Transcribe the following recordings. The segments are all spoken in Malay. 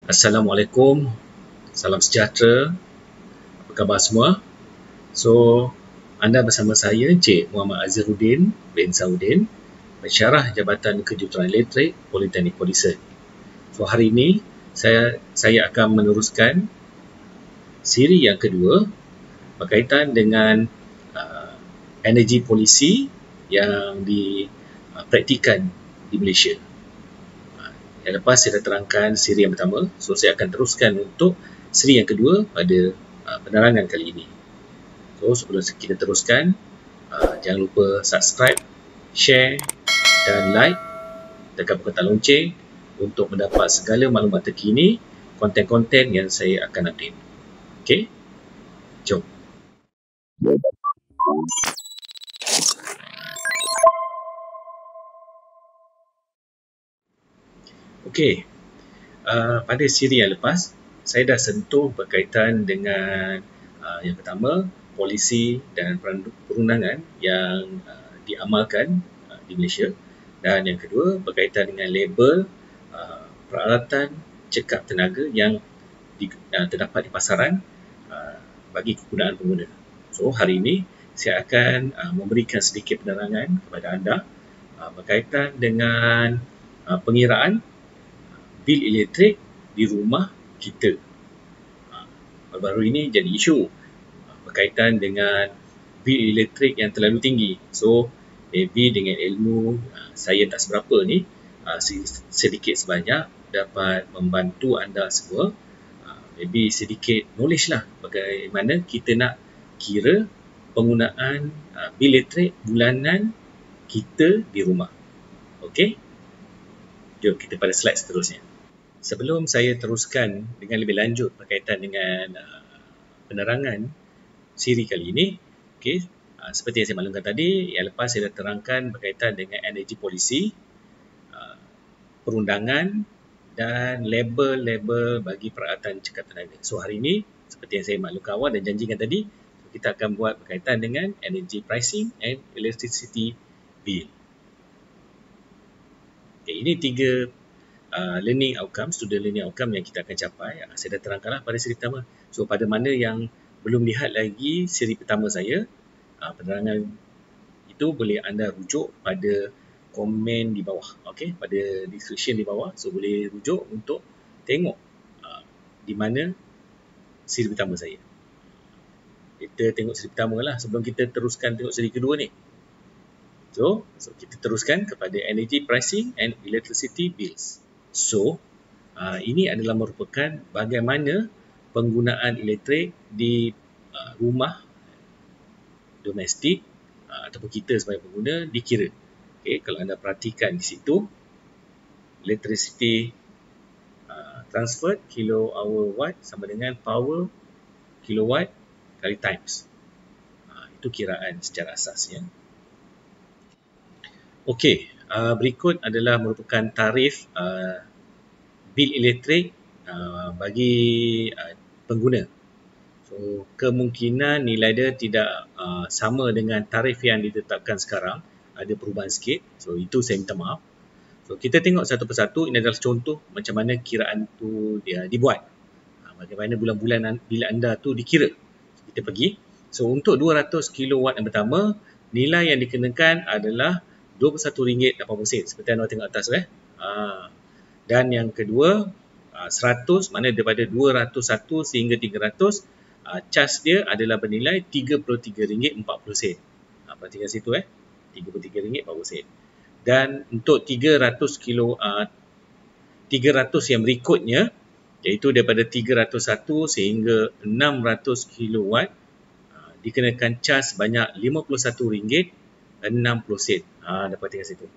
Assalamualaikum, salam sejahtera, apa khabar semua? So, anda bersama saya, Encik Muhammad Azharuddin bin Saudin, pensyarah Jabatan Kejuruteraan Elektrik Politeknik Port Dickson. So, hari ini saya akan meneruskan siri yang kedua berkaitan dengan energi polisi yang dipraktikan di Malaysia. Yang lepas saya dah terangkan siri yang pertama, so saya akan teruskan untuk siri yang kedua pada penerangan kali ini. So sebelum kita teruskan, jangan lupa subscribe, share dan like, tekan butang lonceng untuk mendapat segala maklumat terkini, konten-konten yang saya akan update. Okey, jom. Okey, pada siri yang lepas, saya dah sentuh berkaitan dengan yang pertama, polisi dan perundangan yang diamalkan di Malaysia, dan yang kedua berkaitan dengan label peralatan cekap tenaga yang terdapat di pasaran bagi kegunaan pengguna. So hari ini saya akan memberikan sedikit penerangan kepada anda berkaitan dengan pengiraan bil elektrik di rumah kita. Baru-baru ini jadi isu berkaitan dengan bil elektrik yang terlalu tinggi. So, maybe dengan ilmu saya tak seberapa ni, sedikit sebanyak dapat membantu anda semua. Maybe sedikit knowledge lah bagaimana kita nak kira penggunaan bil elektrik bulanan kita di rumah. Okey? Jom kita pada slide seterusnya. Sebelum saya teruskan dengan lebih lanjut berkaitan dengan penerangan siri kali ini, okay, seperti yang saya maklumkan tadi, yang lepas saya dah terangkan berkaitan dengan energi polisi, perundangan dan label-label bagi peralatan cekap tenaga. So hari ini, seperti yang saya maklumkan awal dan janjikan tadi, kita akan buat berkaitan dengan energy pricing and electricity bill. Okay, ini tiga learning outcome, student learning outcome yang kita akan capai. Saya dah terangkanlah pada siri pertama. So pada mana yang belum lihat lagi siri pertama saya, penerangan itu boleh anda rujuk pada komen di bawah, okey, pada description di bawah. So boleh rujuk untuk tengok di mana siri pertama saya. Kita tengok siri pertama lah sebelum kita teruskan tengok siri kedua ni. So kita teruskan kepada energy pricing and electricity bills. So, ini adalah merupakan bagaimana penggunaan elektrik di rumah domestik ataupun kita sebagai pengguna dikira. Okay, kalau anda perhatikan di situ, electricity transferred kilohour watt sama dengan power kilowatt kali times. Itu kiraan secara asasnya. Okey, berikut adalah merupakan tarif bil elektrik bagi pengguna. So, kemungkinan nilai dia tidak sama dengan tarif yang ditetapkan sekarang. Ada perubahan sikit. So, itu saya minta maaf. So, kita tengok satu persatu. Ini adalah contoh macam mana kiraan tu dia dibuat. Bagaimana bulan-bulan bil anda tu dikira. So, kita pergi. So, untuk 200 kilowatt yang pertama, nilai yang dikenakan adalah RM21.80. Seperti anda tengok atas dan yang kedua 100, mana daripada 201 sehingga 300, cas dia adalah bernilai RM33.40. Perhatikan situ RM33.40. Dan untuk 300 yang berikutnya, iaitu daripada 301 sehingga 600 kilowatt, dikenakan cas sebanyak RM51.60. Dapat perhatikan situ.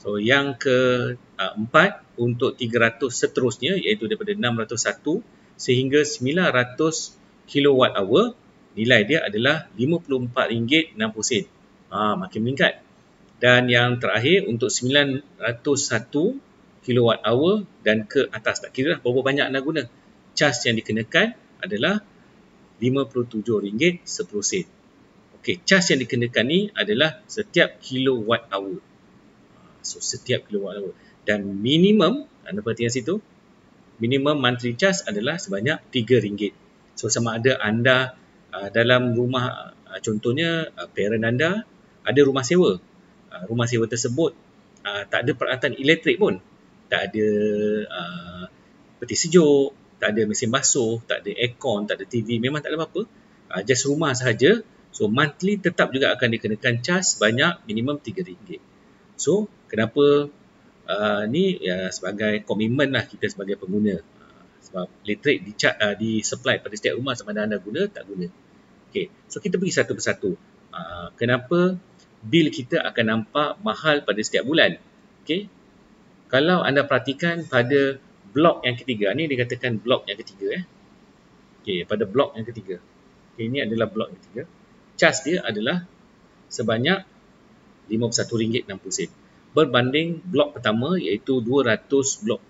So yang keempat, untuk 300 seterusnya, iaitu daripada 601 sehingga 900 kilowatt hour, nilai dia adalah RM54.60. Makin meningkat. Dan yang terakhir, untuk 901 kilowatt hour dan ke atas, tak kira lah berapa banyak anda guna, cas yang dikenakan adalah RM57.10. Okey, cas yang dikenakan ni adalah setiap kilowatt hour. So, setiap kilowatt hour. Dan minimum, anda perhatikan situ, minimum monthly charge adalah sebanyak RM3. So sama ada anda dalam rumah, contohnya parent anda ada rumah sewa. Rumah sewa tersebut tak ada peralatan elektrik pun. Tak ada peti sejuk, tak ada mesin basuh, tak ada aircon, tak ada TV, memang tak ada apa-apa. Just rumah sahaja. So monthly tetap juga akan dikenakan charge sebanyak minimum RM3. So kenapa ni sebagai komitmen lah kita sebagai pengguna. Sebab elektrik di supply pada setiap rumah sama ada anda guna tak guna. Okay. So kita pergi satu persatu. Kenapa bil kita akan nampak mahal pada setiap bulan? Okay. Kalau anda perhatikan pada blok yang ketiga, ni dikatakan blok yang ketiga. Okay, pada blok yang ketiga. Okay, ini adalah blok yang ketiga. Charge dia adalah sebanyak RM51.60 berbanding blok pertama iaitu 200 blok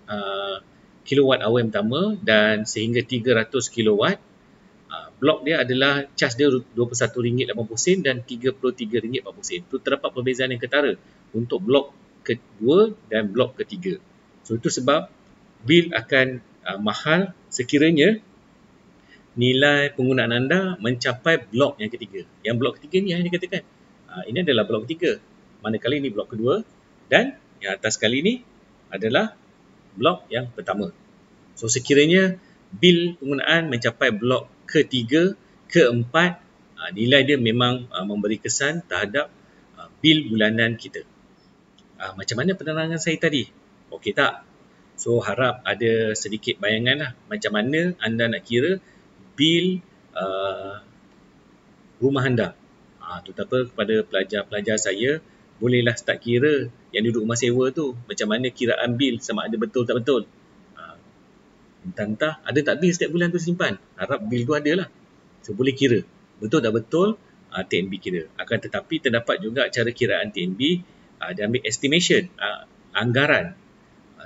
kilowatt hour yang pertama dan sehingga 300 kilowatt. Blok dia adalah charge dia RM21.80 dan RM33.40. Itu terdapat perbezaan yang ketara untuk blok kedua dan blok ketiga. So itu sebab bil akan mahal sekiranya nilai penggunaan anda mencapai blok yang ketiga. Yang blok ketiga ni yang dikatakan ini adalah blok ketiga, manakala ini blok kedua, dan yang atas kali ni adalah blok yang pertama. So sekiranya bil penggunaan mencapai blok ketiga, keempat, nilai dia memang memberi kesan terhadap bil bulanan kita. Macam mana penerangan saya tadi? Okey tak? So harap ada sedikit bayangan lah macam mana anda nak kira bil rumah anda. Terutama kepada pelajar-pelajar saya, bolehlah start kira yang duduk rumah sewa tu macam mana kiraan bil, sama ada betul tak betul. Entah ada tak bil setiap bulan tu simpan. Harap bil tu ada lah. So boleh kira betul tak betul, TNB kira. Akan tetapi terdapat juga cara kiraan TNB, dia ambil estimation, anggaran.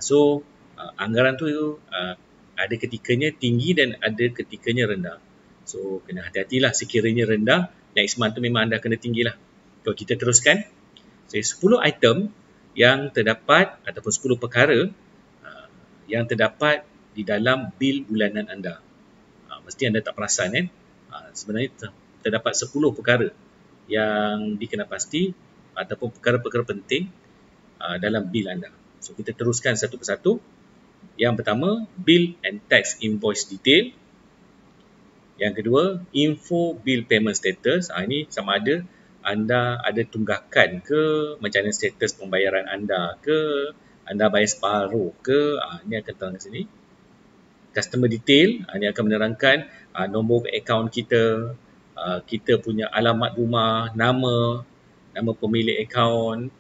So anggaran tu ada ketikanya tinggi dan ada ketikanya rendah. So kena hati-hatilah, sekiranya rendah, next month tu memang anda kena tinggi lah. Kalau kita teruskan, 10 item yang terdapat ataupun 10 perkara yang terdapat di dalam bil bulanan anda. Mesti anda tak perasan kan? Sebenarnya terdapat 10 perkara yang dikenapasti ataupun perkara-perkara penting dalam bil anda. So kita teruskan satu persatu. Yang pertama, bill and tax invoice detail. Yang kedua, info bill payment status. Ini sama ada anda ada tunggakan ke, macam mana status pembayaran anda ke, anda bayar separuh ke, ini akan terang di sini. Customer detail, ini akan menerangkan nombor akaun kita, kita punya alamat rumah, nama pemilik akaun.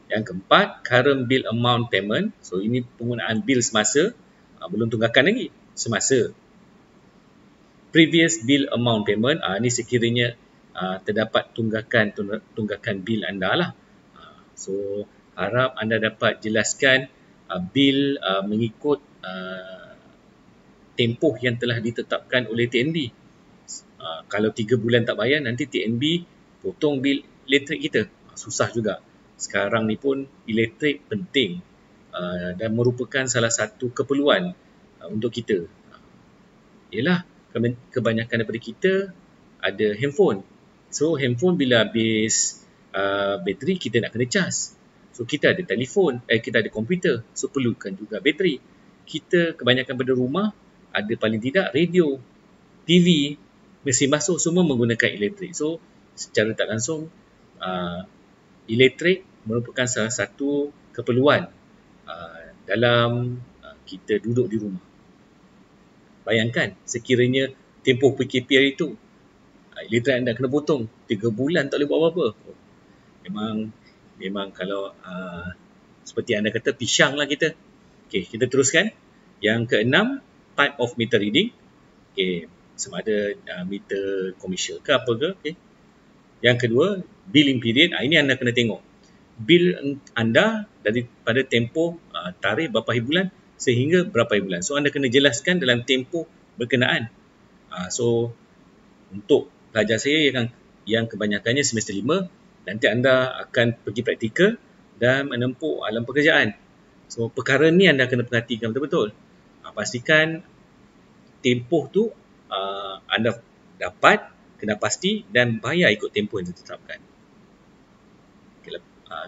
Yang keempat, current bill amount payment. So ini penggunaan bil semasa, belum tunggakan lagi, semasa. Previous bill amount payment, ini sekiranya terdapat tunggakan bil anda lah. So harap anda dapat jelaskan bil mengikut tempoh yang telah ditetapkan oleh TNB. Kalau 3 bulan tak bayar, nanti TNB potong bil elektrik kita. Susah juga. Sekarang ni pun elektrik penting dan merupakan salah satu keperluan untuk kita. Ialah kebanyakan daripada kita ada handphone. So handphone bila habis bateri, kita nak kena cas. So kita ada telefon, kita ada komputer. So perlukan juga bateri. Kita kebanyakan pada rumah ada paling tidak radio, TV, mesin basuh, semua menggunakan elektrik. So secara tak langsung elektrik merupakan salah satu keperluan dalam kita duduk di rumah. Bayangkan sekiranya tempoh PKP hari itu, elektrik anda kena potong 3 bulan tak boleh buat apa-apa. Memang kalau seperti anda kata, pisang lah kita. Okey, kita teruskan. Yang keenam, type of meter reading. Okey, sama ada meter komersial ke apa ke. Okay. Yang kedua, billing period. Ini anda kena tengok bil anda daripada tempoh tarikh berapa hari bulan sehingga berapa hari bulan. So anda kena jelaskan dalam tempoh berkenaan. So untuk pelajar saya yang kebanyakannya semester 5, nanti anda akan pergi praktikal dan menempuh alam pekerjaan. So perkara ni anda kena perhatikan betul-betul. pastikan tempoh tu anda dapat, kena pasti dan bayar ikut tempoh yang ditetapkan.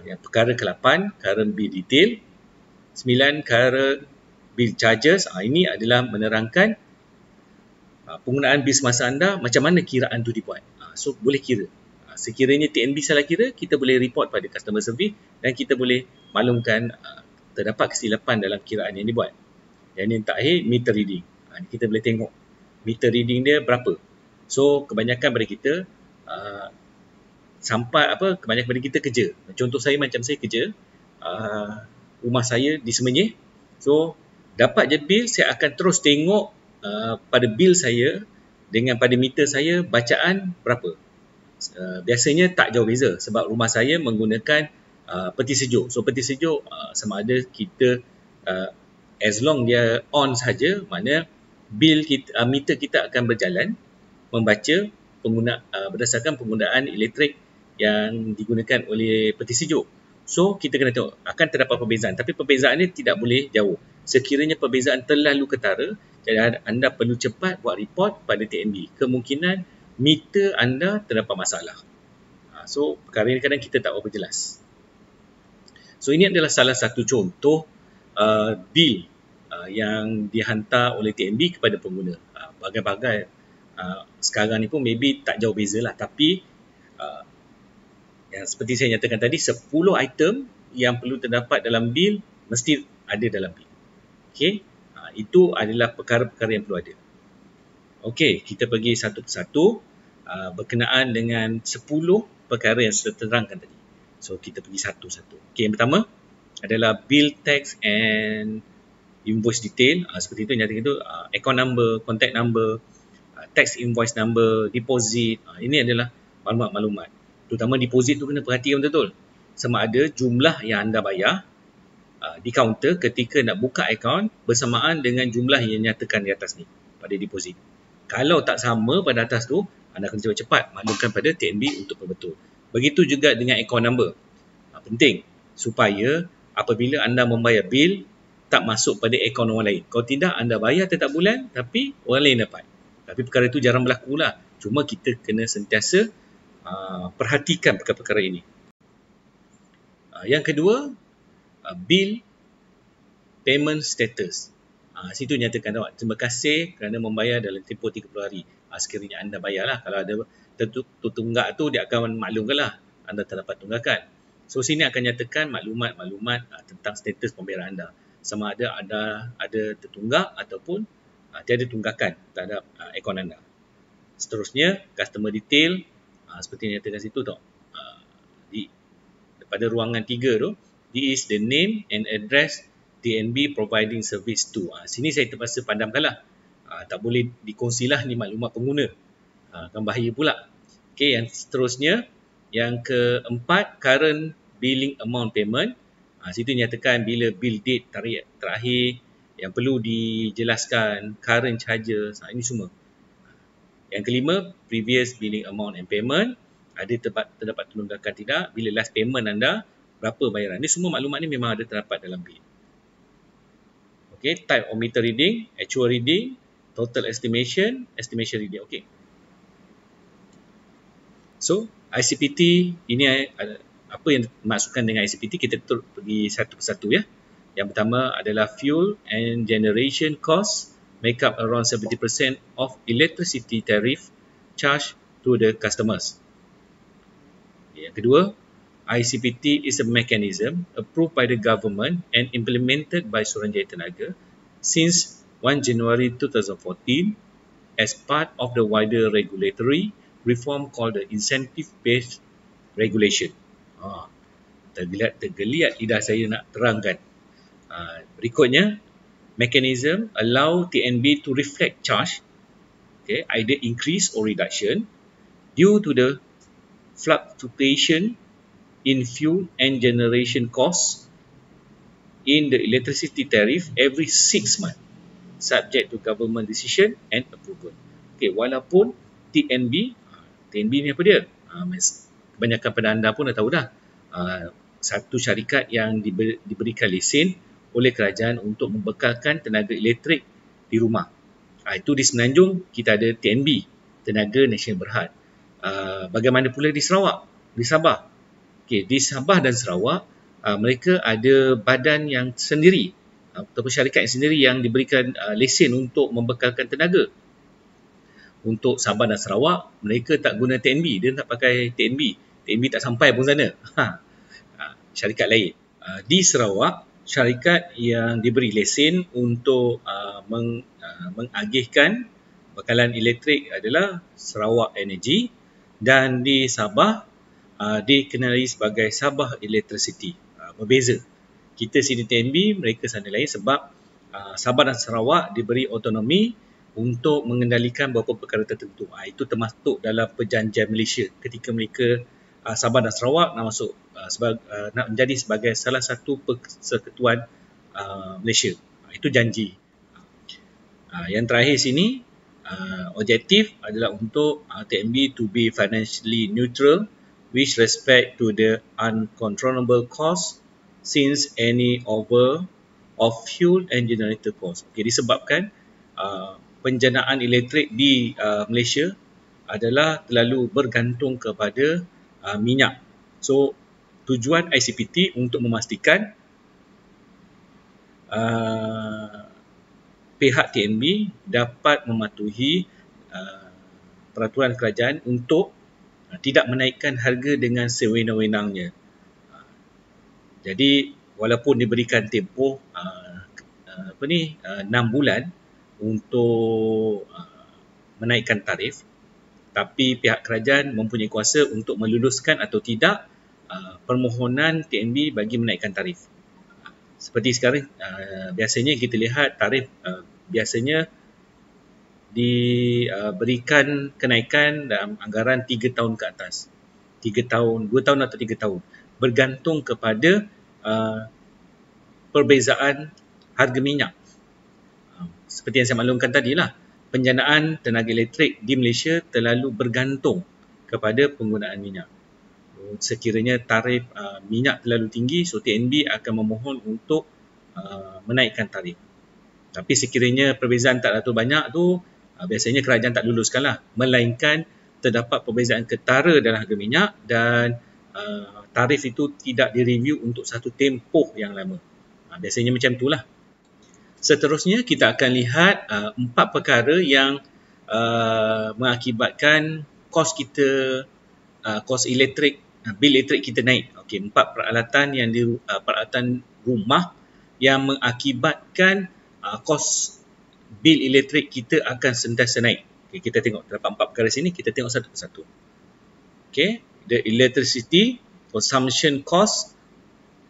Yang perkara ke-8, current bill detail. 9, current bill charges. Ini adalah menerangkan penggunaan bil semasa anda, macam mana kiraan tu dibuat. So boleh kira. Sekiranya TNB salah kira, kita boleh report pada customer service dan kita boleh maklumkan terdapat kesilapan dalam kiraan yang dibuat. Yang ini terakhir, meter reading. Kita boleh tengok meter reading dia berapa. So kebanyakan pada kita kebanyakan pada kita kerja. Contoh saya, macam saya kerja, rumah saya di Semenyih. So dapat je bil, saya akan terus tengok pada bil saya dengan pada meter saya bacaan berapa. Biasanya tak jauh beza sebab rumah saya menggunakan peti sejuk. So peti sejuk sama ada kita as long dia on saja, maknanya bil kita, meter kita akan berjalan membaca berdasarkan penggunaan elektrik yang digunakan oleh peti sejuk. So kita kena tengok akan terdapat perbezaan, tapi perbezaan ini tidak boleh jauh. Sekiranya perbezaan terlalu ketara, jadi anda perlu cepat buat report pada TNB. Kemungkinan meter anda terdapat masalah. So perkara ini kadang kita tak berapa jelas. So ini adalah salah satu contoh bil yang dihantar oleh TNB kepada pengguna. Bagai-bagai sekarang ni pun maybe tak jauh beza lah, tapi yang seperti saya nyatakan tadi, 10 item yang perlu terdapat dalam bil mesti ada dalam bil. Okey, itu adalah perkara-perkara yang perlu ada. Okey, kita pergi satu persatu berkenaan dengan 10 perkara yang sudah terangkan tadi. So kita pergi satu-satu. Okey, yang pertama adalah bill tax and invoice detail. Seperti itu, nyatakan itu account number, contact number, tax invoice number, deposit. Ini adalah maklumat-maklumat. Terutama deposit tu kena perhatikan betul-betul. Sama ada jumlah yang anda bayar di kaunter ketika nak buka akaun bersamaan dengan jumlah yang nyatakan di atas ni pada deposit. Kalau tak sama pada atas tu, anda kena cepat-cepat maklumkan pada TNB untuk berbetul. Begitu juga dengan account number. Penting supaya apabila anda membayar bil, tak masuk pada akaun orang lain. Kalau tidak, anda bayar tetap bulan tapi orang lain dapat. Tapi perkara itu jarang berlaku lah. Cuma kita kena sentiasa perhatikan perkara-perkara ini. Yang kedua, bill payment status. Situ nyatakan awak, terima kasih kerana membayar dalam tempoh 30 hari. Sekiranya anda bayarlah. Kalau ada tertunggak tu, dia akan maklumkan lah anda terdapat tunggakan. So sini akan nyatakan maklumat-maklumat tentang status pembayaran anda. Sama ada tertunggak ataupun tiada tunggakan terhadap akaun anda. Seterusnya, customer detail. Seperti yang nyatakan situ tau. Pada ruangan 3 tu, this is the name and address TNB providing service to. Sini saya terpaksa padamkanlah. Tak boleh dikongsilah ni maklumat pengguna. Akan bahaya pula. Okey, yang seterusnya, yang keempat, current billing amount payment. Situ nyatakan bila bill date, tarikh terakhir yang perlu dijelaskan, current charges, ini semua. Yang kelima, previous billing amount and payment. Ada terdapat tunggakan tidak, bila last payment anda, berapa bayaran. Ini semua maklumat ni memang ada terdapat dalam bil. Okey, type of meter reading, actual reading, total estimation reading. Okey. So, ICPT, ini apa yang dimaksudkan dengan ICPT, kita pergi satu persatu ya. Yang pertama adalah fuel and generation cost make up around 70% of electricity tariff charged to the customers. Yang kedua, ICPT is a mechanism approved by the government and implemented by Suruhanjaya Tenaga since 1 January 2014 as part of the wider regulatory reform called the incentive-based regulation. Tergeliat lidah saya nak terangkan. Berikutnya, mechanism allow TNB to reflect charge, either increase or reduction due to the fluctuation in fuel and generation costs in the electricity tariff every 6 months, subject to government decision and approval. Walaupun TNB ni apa dia? Kebanyakan pada anda pun dah tahu dah. Satu syarikat yang diberikan lesen oleh kerajaan untuk membekalkan tenaga elektrik di rumah. Itu di Semenanjung kita ada TNB, Tenaga Nasional Berhad. Bagaimana pula di Sarawak, di Sabah? Okey, di Sabah dan Sarawak mereka ada badan yang sendiri ataupun syarikat yang sendiri yang diberikan lesen untuk membekalkan tenaga. Untuk Sabah dan Sarawak, mereka tak guna TNB, dia tak pakai TNB. TNB tak sampai pun sana. Syarikat lain. Di Sarawak, syarikat yang diberi lesen untuk mengagihkan bekalan elektrik adalah Sarawak Energy, dan di Sabah dikenali sebagai Sabah Electricity. Berbeza. Kita sini TNB, mereka sana lain sebab Sabah dan Sarawak diberi autonomi untuk mengendalikan beberapa perkara tertentu. Itu termasuk dalam perjanjian Malaysia ketika mereka Sabah dan Sarawak nak masuk nak menjadi sebagai salah satu persekutuan Malaysia. Itu janji. Yang terakhir sini, objektif adalah untuk TNB to be financially neutral with respect to the uncontrollable cost since any over of fuel and generator cost. Okay, disebabkan penjanaan elektrik di Malaysia adalah terlalu bergantung kepada minyak. So, tujuan ICPT untuk memastikan pihak TNB dapat mematuhi peraturan kerajaan untuk tidak menaikkan harga dengan sewenang-wenangnya. Jadi, walaupun diberikan tempoh 6 bulan untuk menaikkan tarif, tapi pihak kerajaan mempunyai kuasa untuk meluluskan atau tidak permohonan TNB bagi menaikkan tarif. Seperti sekarang, biasanya kita lihat tarif biasanya diberikan kenaikan dalam anggaran 3 tahun ke atas. 3 tahun, 2 tahun atau 3 tahun. Bergantung kepada perbezaan harga minyak. Seperti yang saya maklumkan tadi lah, penjanaan tenaga elektrik di Malaysia terlalu bergantung kepada penggunaan minyak. Sekiranya tarif minyak terlalu tinggi, so TNB akan memohon untuk menaikkan tarif. Tapi sekiranya perbezaan tak terlalu banyak tu, biasanya kerajaan tak luluskan lah. Melainkan terdapat perbezaan ketara dalam harga minyak dan tarif itu tidak direview untuk satu tempoh yang lama. Biasanya macam itulah. Seterusnya kita akan lihat 4 perkara yang mengakibatkan kos kita, kos elektrik, bil elektrik kita naik. Okey, 4 peralatan yang peralatan rumah yang mengakibatkan kos bil elektrik kita akan sentiasa naik. Okay, kita tengok terdapat 4 perkara sini, kita tengok satu persatu. Okay, the electricity consumption cost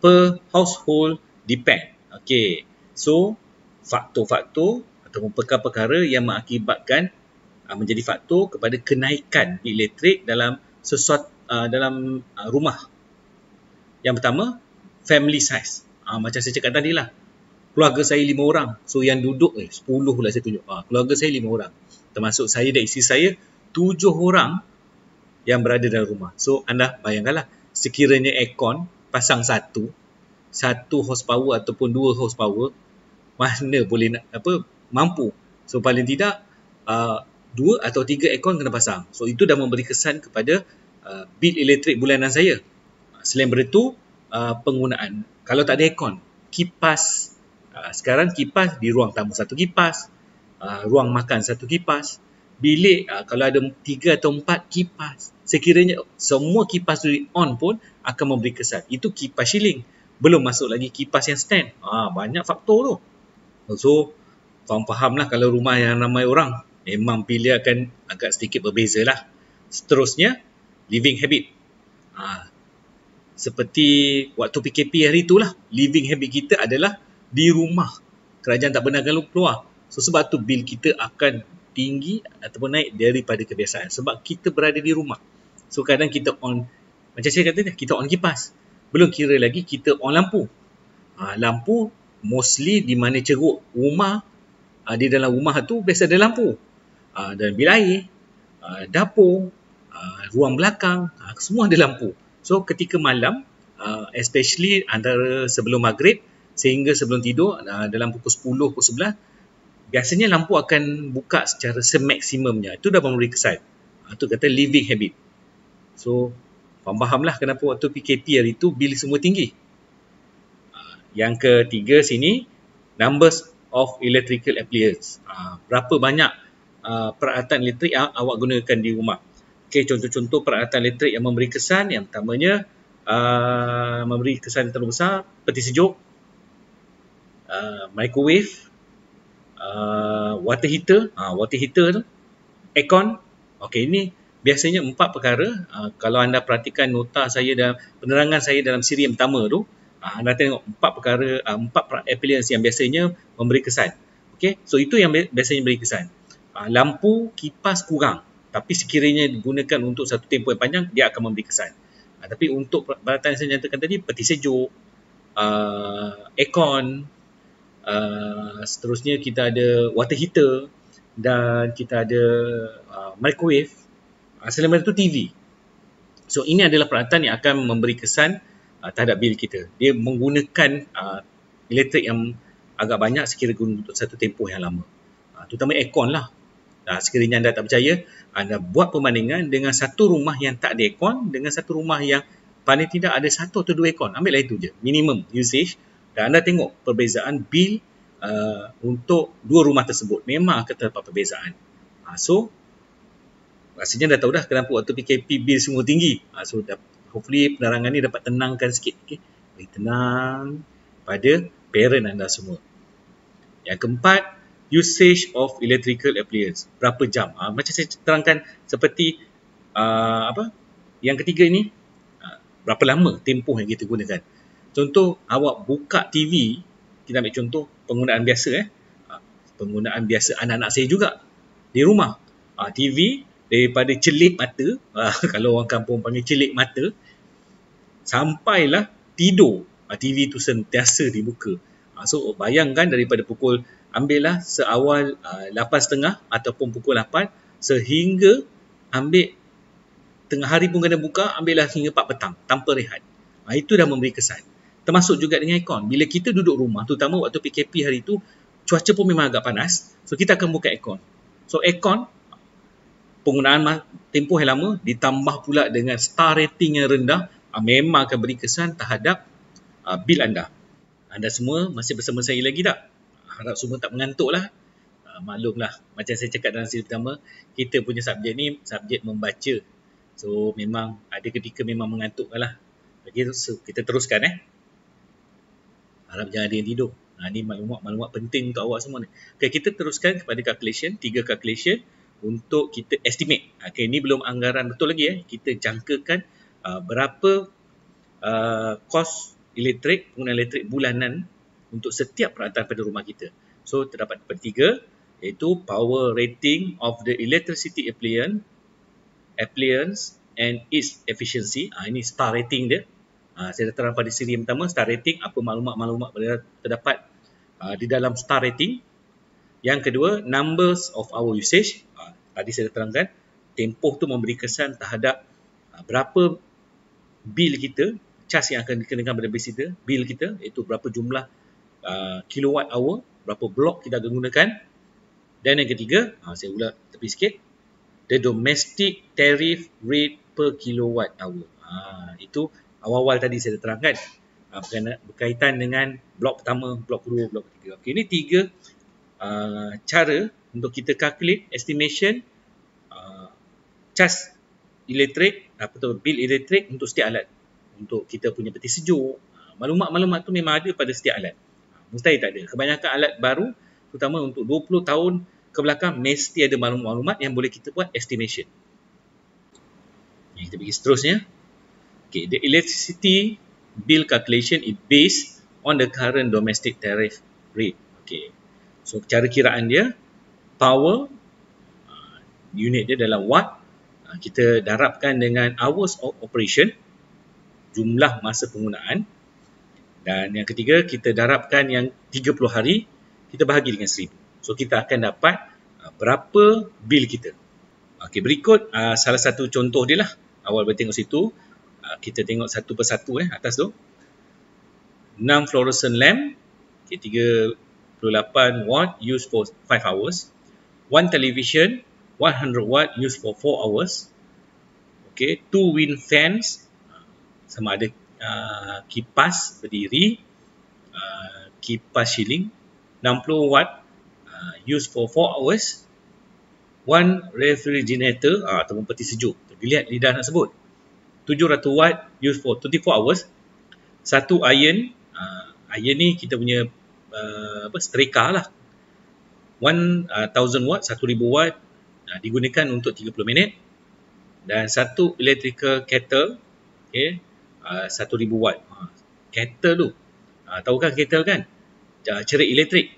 per household depend. Okay, so faktor-faktor ataupun perkara-perkara yang mengakibatkan menjadi faktor kepada kenaikan bil elektrik dalam sesuatu dalam rumah. Yang pertama, family size. Macam saya cakap tadi lah, keluarga saya 5 orang. So yang duduk 10 lah saya tunjuk. Keluarga saya 5 orang. Termasuk saya dan isteri saya 7 orang yang berada dalam rumah. So anda bayangkanlah, sekiranya aircon pasang 1 horsepower ataupun 2 horsepower, mana boleh mampu. So paling tidak 2 atau 3 aircon kena pasang. So itu dah memberi kesan kepada bil elektrik bulanan saya. Selain daripada penggunaan, kalau tak ada aircon, kipas. Sekarang kipas di ruang tamu 1 kipas, ruang makan 1 kipas, bilik kalau ada 3 atau 4 kipas. Sekiranya semua kipas tu on pun akan memberi kesan. Itu kipas shilling. Belum masuk lagi kipas yang stand. Banyak faktor tu. So, faham-fahamlah kalau rumah yang ramai orang, memang pilih akan agak sedikit berbeza lah. Seterusnya, living habit. Seperti waktu PKP hari itulah, living habit kita adalah di rumah. Kerajaan tak benar keluar. So, sebab tu bil kita akan tinggi ataupun naik daripada kebiasaan. Sebab kita berada di rumah. So, kadang kita on, macam saya kata, kita on kipas. Belum kira lagi kita on lampu. Lampu mostly di mana ceruk rumah, di dalam rumah tu biasa ada lampu. Dan bil air, dapur, ruang belakang, semua ada lampu. So ketika malam, especially antara sebelum maghrib sehingga sebelum tidur, dalam pukul 10, pukul 11, biasanya lampu akan buka secara semaksimumnya. Itu dah memberi kesan. Itu kata living habit. So, fahamlah kenapa waktu PKP hari itu bil semua tinggi. Yang ketiga sini, numbers of electrical appliance. Berapa banyak peralatan elektrik yang awak gunakan di rumah. Okey, contoh-contoh peralatan elektrik yang memberi kesan, yang pertamanya memberi kesan terlalu besar, peti sejuk, microwave, water heater, tu, aircon. Okey, ini biasanya 4 perkara. Kalau anda perhatikan nota saya dan penerangan saya dalam siri yang pertama tu, anda tengok 4 perkara, 4 appliance yang biasanya memberi kesan. Okey, so itu yang biasanya memberi kesan. Lampu, kipas kurang, tapi sekiranya digunakan untuk satu tempoh yang panjang, dia akan memberi kesan. Tapi untuk peralatan yang saya nyatakan tadi, peti sejuk, aircon, seterusnya kita ada water heater dan kita ada microwave. Selain itu TV. So ini adalah peralatan yang akan memberi kesan terhadap bil kita. Dia menggunakan elektrik yang agak banyak sekiranya untuk satu tempoh yang lama. Terutama aircon lah. Sekiranya anda tak percaya, anda buat perbandingan dengan satu rumah yang tak ada aircon dengan satu rumah yang paling tidak ada 1 atau 2 aircon. Ambillah itu je, minimum usage. Dan anda tengok perbezaan bil untuk dua rumah tersebut. Memang akan terdapat perbezaan. So, rasanya dah tahu dah kenapa waktu PKP bil semua tinggi. So, hopefully penerangan ni dapat tenangkan sikit. Okay? Beri tenang pada parent anda semua. Yang keempat, usage of electrical appliance. Berapa jam? Macam saya terangkan seperti yang ketiga ini, berapa lama tempoh yang kita gunakan. Contoh, awak buka TV, kita ambil contoh penggunaan biasa. Penggunaan biasa anak-anak saya juga di rumah. TV daripada celip mata, kalau orang kampung panggil celip mata, sampailah tidur, TV tu sentiasa dibuka. So bayangkan daripada pukul, ambillah seawal 8.30 ataupun pukul 8 sehingga ambil tengah hari pun kena buka, ambillah hingga 4 petang tanpa rehat. Itu dah memberi kesan. Termasuk juga dengan aircon. Bila kita duduk rumah, terutama waktu PKP hari itu, cuaca pun memang agak panas, so kita akan buka aircon. So aircon, penggunaan tempoh yang lama ditambah pula dengan star rating yang rendah, memang akan beri kesan terhadap bil anda. Anda semua masih bersama saya lagi tak? Harap semua tak mengantuk lah. Maklumlah, macam saya cakap dalam siri pertama, kita punya subjek ni subjek membaca. So memang ada ketika memang mengantuk lah. Okay, so kita teruskan Harap jangan ada yang tidur. Ini maklumat penting untuk awak semua ni. Okay, kita teruskan kepada calculation, 3 calculation untuk kita estimate. Okay, ini belum anggaran betul lagi. Kita jangkakan berapa kos elektrik, penggunaan elektrik bulanan untuk setiap peralatan pada rumah kita. So terdapat tiga, iaitu power rating of the electricity appliance and its efficiency. Ini star rating dia. Saya dah terang pada siri yang pertama, star rating, apa maklumat-maklumat terdapat di dalam star rating. Yang kedua, numbers of hour usage. Tadi saya dah terangkan, tempoh tu memberi kesan terhadap berapa bil kita, cas yang akan dikenakan pada bil kita, iaitu berapa jumlah kilowatt hour, berapa blok kita akan gunakan. Dan yang ketiga, saya ulang tepi sikit, the domestic tariff rate per kilowatt hour. Itu awal-awal tadi saya dah terangkan, berkaitan dengan blok pertama, blok kedua, blok ketiga. Okay, ini 3 cara untuk kita calculate estimation cas elektrik, bil elektrik untuk setiap alat. Untuk kita punya peti sejuk, maklumat-maklumat tu memang ada pada setiap alat. Mustahil tak ada. Kebanyakan alat baru, terutama untuk 20 tahun ke belakang, mesti ada maklumat-maklumat yang boleh kita buat estimation. Kita pergi seterusnya. Okay, the electricity bill calculation is based on the current domestic tariff rate. Okay. So cara kiraan dia, power, unit dia dalam watt, kita darabkan dengan hours of operation, jumlah masa penggunaan, dan yang ketiga kita darabkan yang 30 hari, kita bahagi dengan 1000. So kita akan dapat berapa bil kita. Okay, berikut salah satu contoh dia lah. Awal boleh tengok situ, kita tengok satu persatu atas tu. 6 fluorescent lamp, okay, 3 28 watt used for 5 hours. One television 100 watt used for 4 hours. Okay, 2 wind fans, sama ada kipas berdiri, kipas ceiling 60 watt used for 4 hours. One refrigerator ataupun peti sejuk, terlihat lidah nak sebut, 700 watt used for 24 hours. Satu iron, iron ni kita punya setrika lah, 1000 watt, 1000 watt, digunakan untuk 30 minit. Dan satu electrical kettle, okay, 1000 watt. Kettle tu, tahu kan kettle kan, cerik elektrik,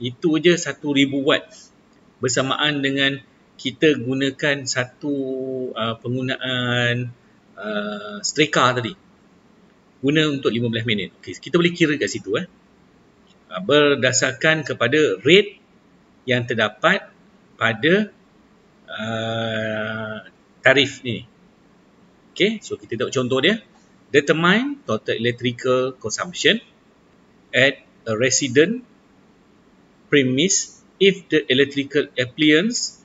itu je 1000 watt, bersamaan dengan kita gunakan satu penggunaan setrika tadi, guna untuk 15 minit. Okay, kita boleh kira kat situ berdasarkan kepada rate yang terdapat pada tarif ni. Okay, so kita tengok contoh dia. Determine total electrical consumption at a resident premise if the electrical appliances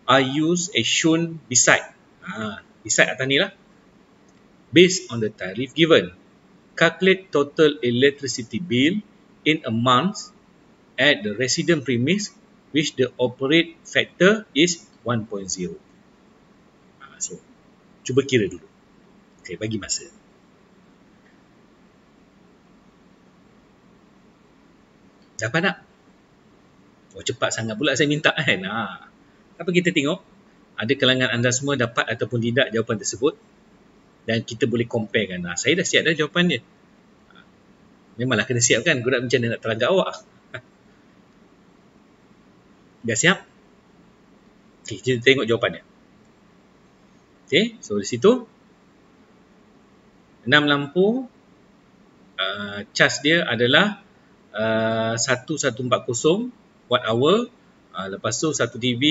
are used as shown beside. Beside atas ni lah. Based on the tariff given, calculate total electricity bill in a month at the resident premise which the operate factor is 1.0. So, cuba kira dulu. Okay, bagi masa. Dapat tak? Cepat sangat pula saya minta kan. Apa kita tengok, ada kalangan anda semua dapat ataupun tidak jawapan tersebut, dan kita boleh compare kan. Saya dah siap dah jawapan dia. Memanglah kena siap kan, aku nak macam mana nak terangkan awak. Dah siap? Okay, kita tengok jawapannya. Okay, so di situ 6 lampu, charge dia adalah 1140 watt hour. Lepas tu satu TV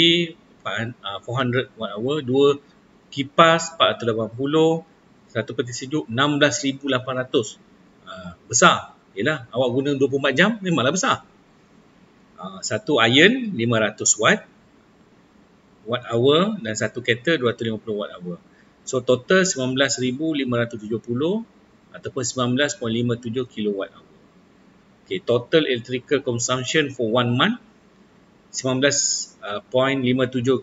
400 watt hour, 2 kipas 480, satu peti sejuk 16,800. Besar. Yalah, awak guna 24 jam memanglah besar. Satu iron 500 watt hour dan satu kettle 250 watt hour. So total 19,570 ataupun 19.57 kilowatt hour. Okay, total electrical consumption for 1 month 19.57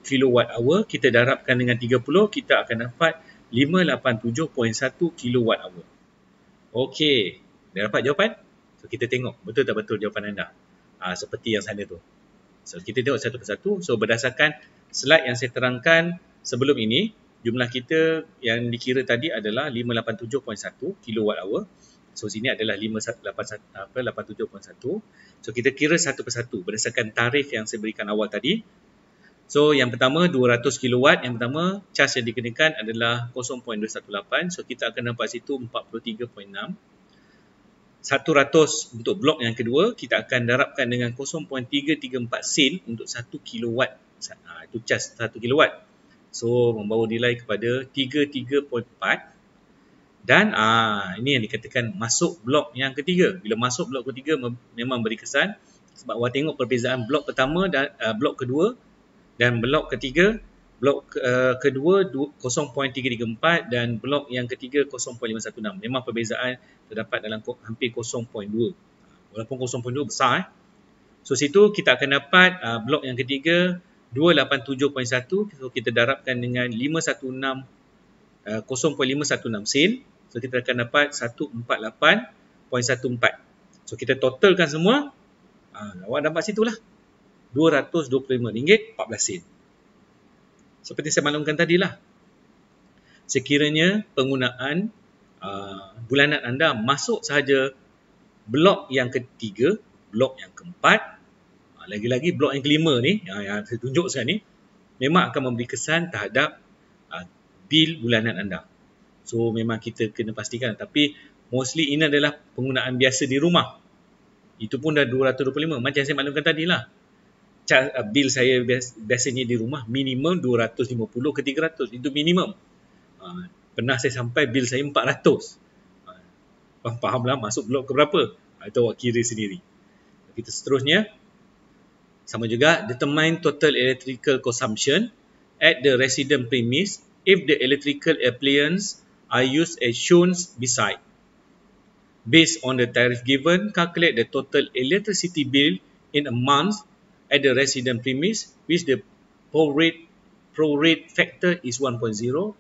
kilowatt hour. Kita darabkan dengan 30, kita akan dapat 587.1 kilowatt hour. Okey, dah dapat jawapan? So kita tengok betul tak betul jawapan anda. Seperti yang sana tu. So kita tengok satu persatu. So berdasarkan slide yang saya terangkan sebelum ini, jumlah kita yang dikira tadi adalah 587.1 kilowatt hour. So sini adalah 587.1. So kita kira satu persatu berdasarkan tarif yang saya berikan awal tadi. So yang pertama 200 kilowatt, yang pertama charge yang dikenakan adalah 0.218. So kita akan dapat situ 43.6. 100 untuk blok yang kedua, kita akan darabkan dengan 0.334 sen untuk 1 kilowatt. Itu charge 1 kilowatt. So membawa nilai kepada 33.4. Dan ini yang dikatakan masuk blok yang ketiga. Bila masuk blok ketiga memang beri kesan, sebab awak tengok perbezaan blok pertama dan blok kedua dan blok ketiga. Blok kedua 0.334 dan blok yang ketiga 0.516. Memang perbezaan terdapat dalam hampir 0.2. Walaupun 0.2 besar. So situ kita akan dapat blok yang ketiga 287.1. So kita darabkan dengan 0.516 sen. So kita akan dapat 148.14. So kita totalkan semua. Awak dapat situlah RM225.14. Seperti saya maklumkan tadilah. Sekiranya penggunaan bulanan anda masuk sahaja blok yang ketiga, blok yang keempat, lagi-lagi blok yang kelima ni, yang saya tunjuk sekarang ni, memang akan memberi kesan terhadap bil bulanan anda. So memang kita kena pastikan. Tapi mostly ini adalah penggunaan biasa di rumah. Itu pun dah 225. Macam saya maklumkan tadilah. Bil saya biasanya di rumah minimum 250 ke 300. Itu minimum. Pernah saya sampai bil saya 400. Fahamlah masuk blok ke berapa? Itu awak kira sendiri. Kita seterusnya. Sama juga, determine total electrical consumption at the resident premise if the electrical appliances are used as shown beside. Based on the tariff given, calculate the total electricity bill in a month at the resident premise, which the pro-rate factor is 1.0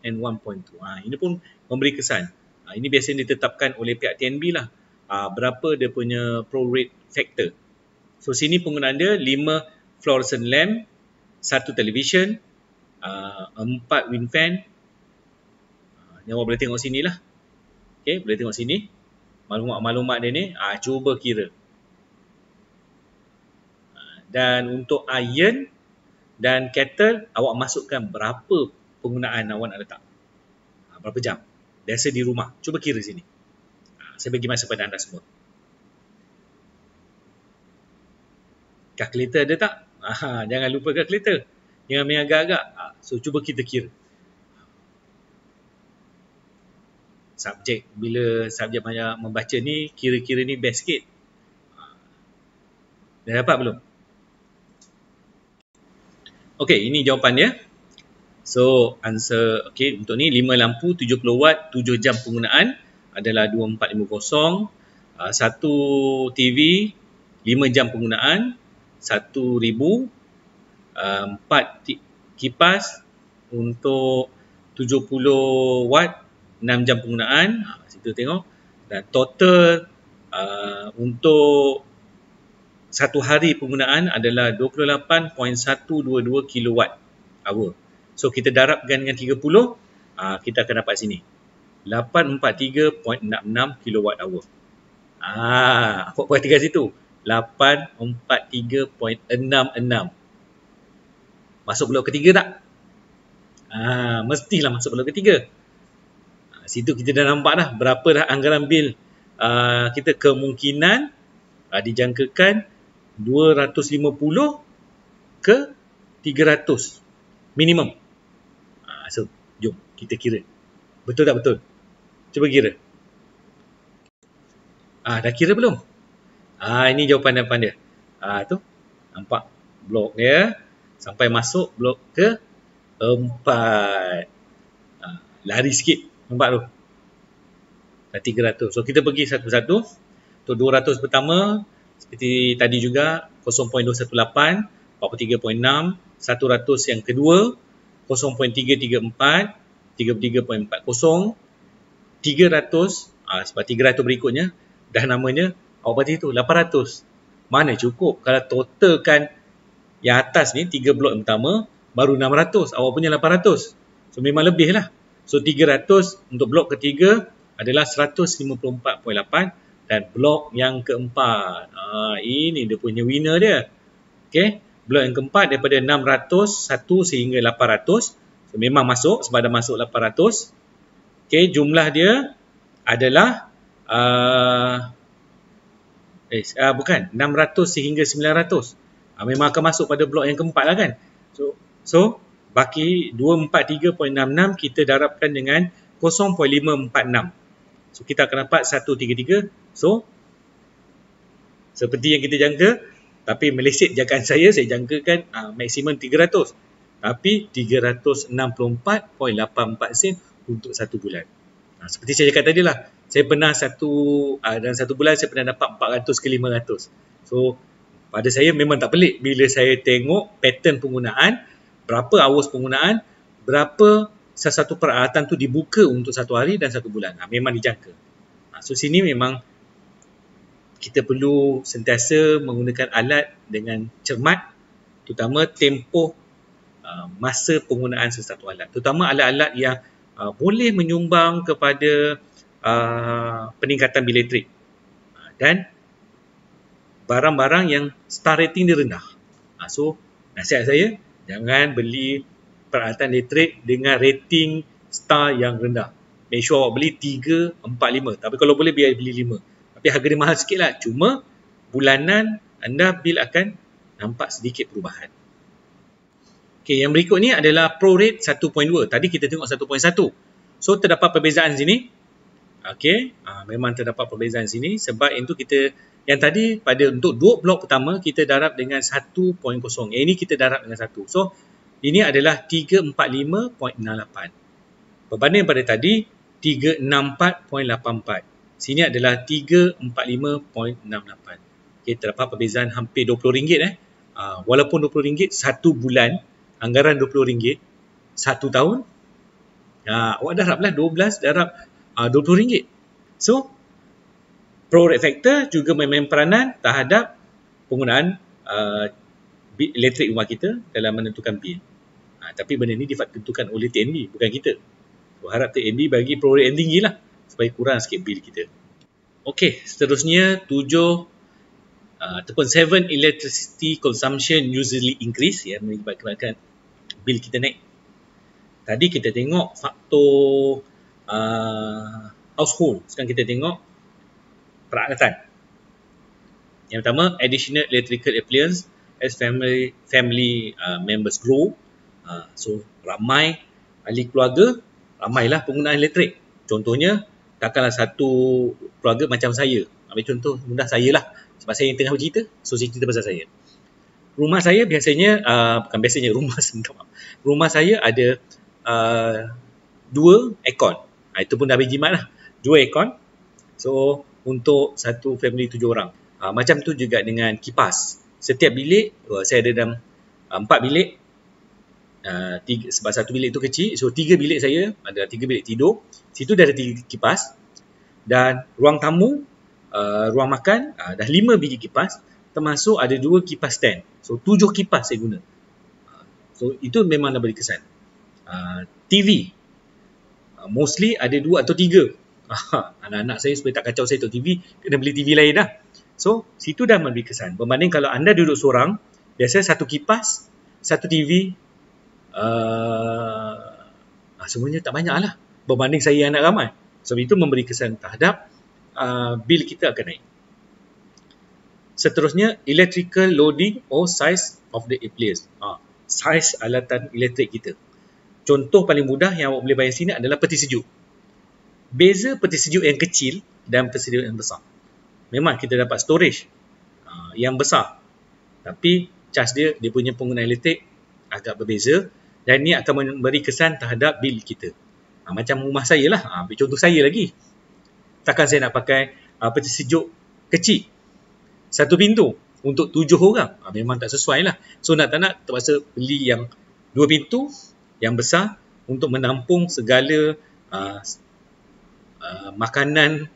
and 1.2. Ini pun memberi kesan. Ini biasanya ditetapkan oleh pihak TNB lah. Berapa dia punya pro-rate factor. So, sini penggunaan dia 5 fluorescent lamp, 1 television, 4 wind fan. Ni awak boleh tengok sini lah. Okay, boleh tengok sini. Maklumat-maklumat dia ni, cuba kira. Dan untuk iron dan kettle, awak masukkan berapa penggunaan awak nak letak. Berapa jam. Biasa di rumah. Cuba kira sini. Saya bagi masa pada anda semua. Kalkulator ada tak? Jangan lupa kalkulator. Jangan main agak-agak. So, cuba kita kira. Bila subjek banyak membaca ni, kira-kira ni best sikit. Dah dapat belum? Okey, ini jawapan dia. So, answer, okey, untuk ni 5 lampu, 70 watt, 7 jam penggunaan adalah 2450. 1 TV, 5 jam penggunaan, 1000. 4 kipas untuk 70 watt, 6 jam penggunaan. Situ tengok. Dan total untuk satu hari penggunaan adalah 28.122 kilowatt hour. So, kita darabkan dengan 30, kita akan dapat sini. 843.66 kilowatt hour. Awak perhatikan situ. 843.66. Masuk blok ketiga tak? Mestilah masuk blok ketiga. Situ kita dah nampak dah berapa dah anggaran bil kita kemungkinan dijangkakan 250 ke 300 minimum. So, jom kita kira. Betul tak betul? Cuba kira. Dah kira belum? Ini jawapan dia. Tu. Nampak blok dia. Sampai masuk blok ke 4. Lari sikit. Nampak tu? Dah 300. So, kita pergi satu-satu. Untuk 200 pertama, seperti tadi juga, 0.218, 43.6. 100 yang kedua, 0.334, 33.40. 300, sebab 300 berikutnya, dah namanya, awak berarti tu, 800. Mana cukup? Kalau totalkan yang atas ni, 3 blok yang pertama, baru 600. Awak punya 800. So, memang lebih lah. So, 300 untuk blok ketiga adalah 154.8 dan blok yang keempat. Ini dia punya winner dia. Okay. Blok yang keempat daripada 600, 1 sehingga 800. So, memang masuk sebab dah masuk 800. Okay. Jumlah dia adalah bukan 600 sehingga 900. Memang akan masuk pada blok yang keempat lah kan. So baki 243.66 kita darabkan dengan 0.546. So kita akan dapat 133. So seperti yang kita jangka, tapi meleset jangkaan saya jangkakan maksimum 300. Tapi 364.84 sen untuk satu bulan. Seperti saya cakap tadi lah, saya pernah dalam satu bulan saya pernah dapat 400 ke 500. So pada saya memang tak pelik bila saya tengok pattern penggunaan, berapa hours penggunaan, berapa satu peralatan tu dibuka untuk satu hari dan satu bulan. Memang dijangka. So sini memang kita perlu sentiasa menggunakan alat dengan cermat, terutama tempoh masa penggunaan sesuatu alat. Terutama alat-alat yang boleh menyumbang kepada peningkatan bil elektrik. Dan barang-barang yang star rating dia rendah. So, nasihat saya, jangan beli peralatan elektrik dengan rating star yang rendah. Make sure awak beli 3, 4, 5. Tapi kalau boleh biar beli 5. Tapi harga dia mahal sikit lah. Cuma, bulanan anda bil akan nampak sedikit perubahan. Okay, yang berikut ni adalah prorate 1.2. Tadi kita tengok 1.1. So, terdapat perbezaan sini. Okay, memang terdapat perbezaan sini. Sebab itu kita Yang tadi untuk 2 blok pertama kita darab dengan 1.0. Yang ini kita darab dengan 1. So ini adalah 345.68. Berbanding pada tadi 364.84. Sini adalah 345.68. Okay, terdapat perbezaan hampir RM20. Walaupun RM20 satu bulan, anggaran RM20 satu tahun, awak darablah 12 darab RM20. So pro rate factor juga memain peranan terhadap penggunaan bil elektrik rumah kita dalam menentukan bil. Tapi benda ni ditentukan oleh TNB, bukan kita. So, harap TNB bagi pro rate yang tinggi lah supaya kurang sikit bil kita. Okey, seterusnya 7 electricity consumption usually increase, yang menyebabkan bil kita naik. Tadi kita tengok faktor household, sekarang kita tengok peralatan. Yang pertama, additional electrical appliance as family members grow. So ramai ahli keluarga, ramailah penggunaan elektrik. Contohnya, takkanlah satu keluarga macam saya. Ambil contoh mudah saya lah, sebab saya yang tengah bercerita, so saya cerita pasal saya. Rumah saya biasanya, bukan biasanya, rumah saya ada 2 aircon. Itu pun dah berjimat lah, 2 aircon. So untuk satu family 7 orang. Macam tu juga dengan kipas. Setiap bilik, saya ada dalam 4 bilik. Sebab satu bilik tu kecil, so 3 bilik saya, ada 3 bilik tidur. Situ dah ada 3 kipas. Dan ruang tamu, ruang makan, dah 5 biji kipas. Termasuk ada 2 kipas stand. So 7 kipas saya guna. So itu memang dah beri kesan. TV, mostly ada 2 atau 3. Anak-anak saya supaya tak kacau saya tengok TV, kena beli TV lain dah. So situ dah memberi kesan. Berbanding kalau anda duduk seorang, biasanya satu kipas, satu TV, semuanya tak banyak lah berbanding saya anak ramai. Sebab itu memberi kesan terhadap bil kita akan naik. Seterusnya, electrical loading or size of the appliance. Saiz alatan elektrik kita. Contoh paling mudah yang awak boleh bayang sini adalah peti sejuk. Beza peti sejuk yang kecil dan peti sejuk yang besar. Memang kita dapat storage yang besar, tapi cas dia punya penggunaan elektrik agak berbeza, dan ini akan memberi kesan terhadap bil kita. Macam rumah saya lah, ambil contoh saya lagi. Takkan saya nak pakai peti sejuk kecil, satu pintu untuk 7 orang, memang tak sesuai lah. So nak tak nak terpaksa beli yang 2 pintu yang besar untuk menampung segala makanan,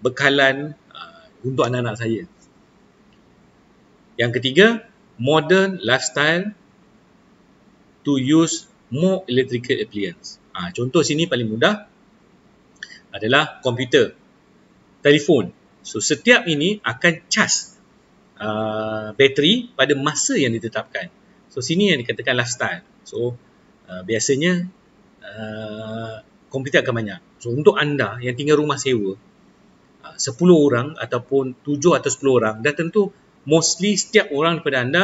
bekalan untuk anak-anak saya. Yang ketiga, modern lifestyle to use more electrical appliance. Contoh sini paling mudah adalah komputer, telefon. So setiap ini akan cas bateri pada masa yang ditetapkan. So sini yang dikatakan lifestyle. So biasanya komputer akan banyak. So untuk anda yang tinggal rumah sewa, 10 orang ataupun 7 atau 10 orang, dah tentu mostly setiap orang daripada anda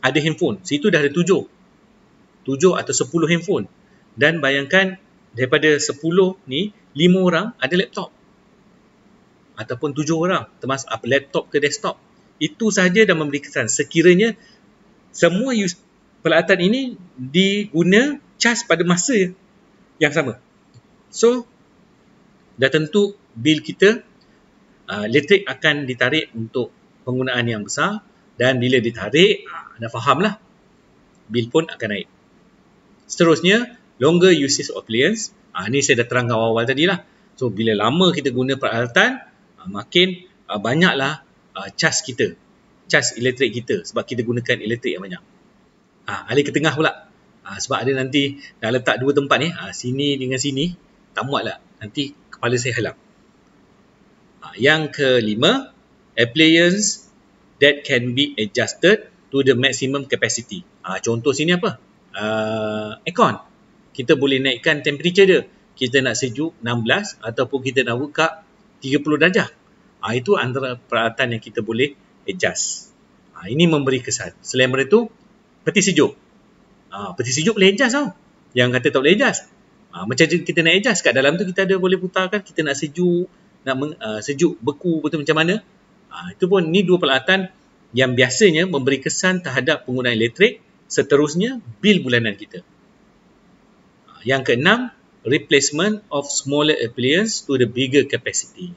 ada handphone. Situ dah ada 7 atau 10 handphone. Dan bayangkan daripada 10 ni, 5 orang ada laptop. Ataupun 7 orang, termasuk laptop ke desktop. Itu sahaja dah memberi kesan. Sekiranya semua peralatan ini diguna cas pada masa yang sama. So, dah tentu bil kita, elektrik akan ditarik untuk penggunaan yang besar, dan bila ditarik, anda fahamlah, bil pun akan naik. Seterusnya, longer usage of appliance. Ni saya dah terangkan awal-awal tadi lah. So, bila lama kita guna peralatan, makin banyaklah cas kita, cas elektrik kita, sebab kita gunakan elektrik yang banyak. Alih ke tengah pula. Sebab ada nanti dah letak 2 tempat ni, sini dengan sini, tak muat lah. Nanti kepala saya halang. Yang kelima, appliance that can be adjusted to the maximum capacity. Contoh sini apa? Aircon. Kita boleh naikkan temperature dia. Kita nak sejuk 16 ataupun kita nak buka 30 darjah. Itu antara peralatan yang kita boleh adjust. Ini memberi kesan. Selain daripada itu, peti sejuk. Peti sejuk boleh adjust tau. Yang kata tak boleh adjust. Macam kita nak adjust kat dalam tu, kita ada boleh putarkan. Kita nak sejuk, nak sejuk beku betul macam mana. Itu pun ni dua peralatan yang biasanya memberi kesan terhadap penggunaan elektrik. Seterusnya, bil bulanan kita. Yang keenam, replacement of smaller appliance to the bigger capacity.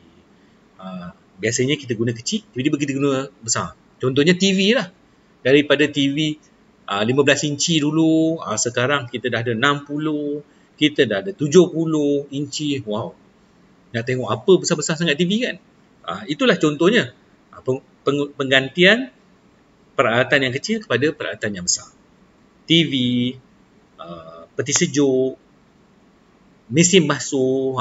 Biasanya kita guna kecil, tiba-tiba kita guna besar. Contohnya TV lah. Daripada TV 15 inci dulu, sekarang kita dah ada 60, kita dah ada 70 inci. Wow. Nak tengok apa besar-besar sangat TV kan? Itulah contohnya. Penggantian peralatan yang kecil kepada peralatan yang besar. TV, peti sejuk, mesin basuh.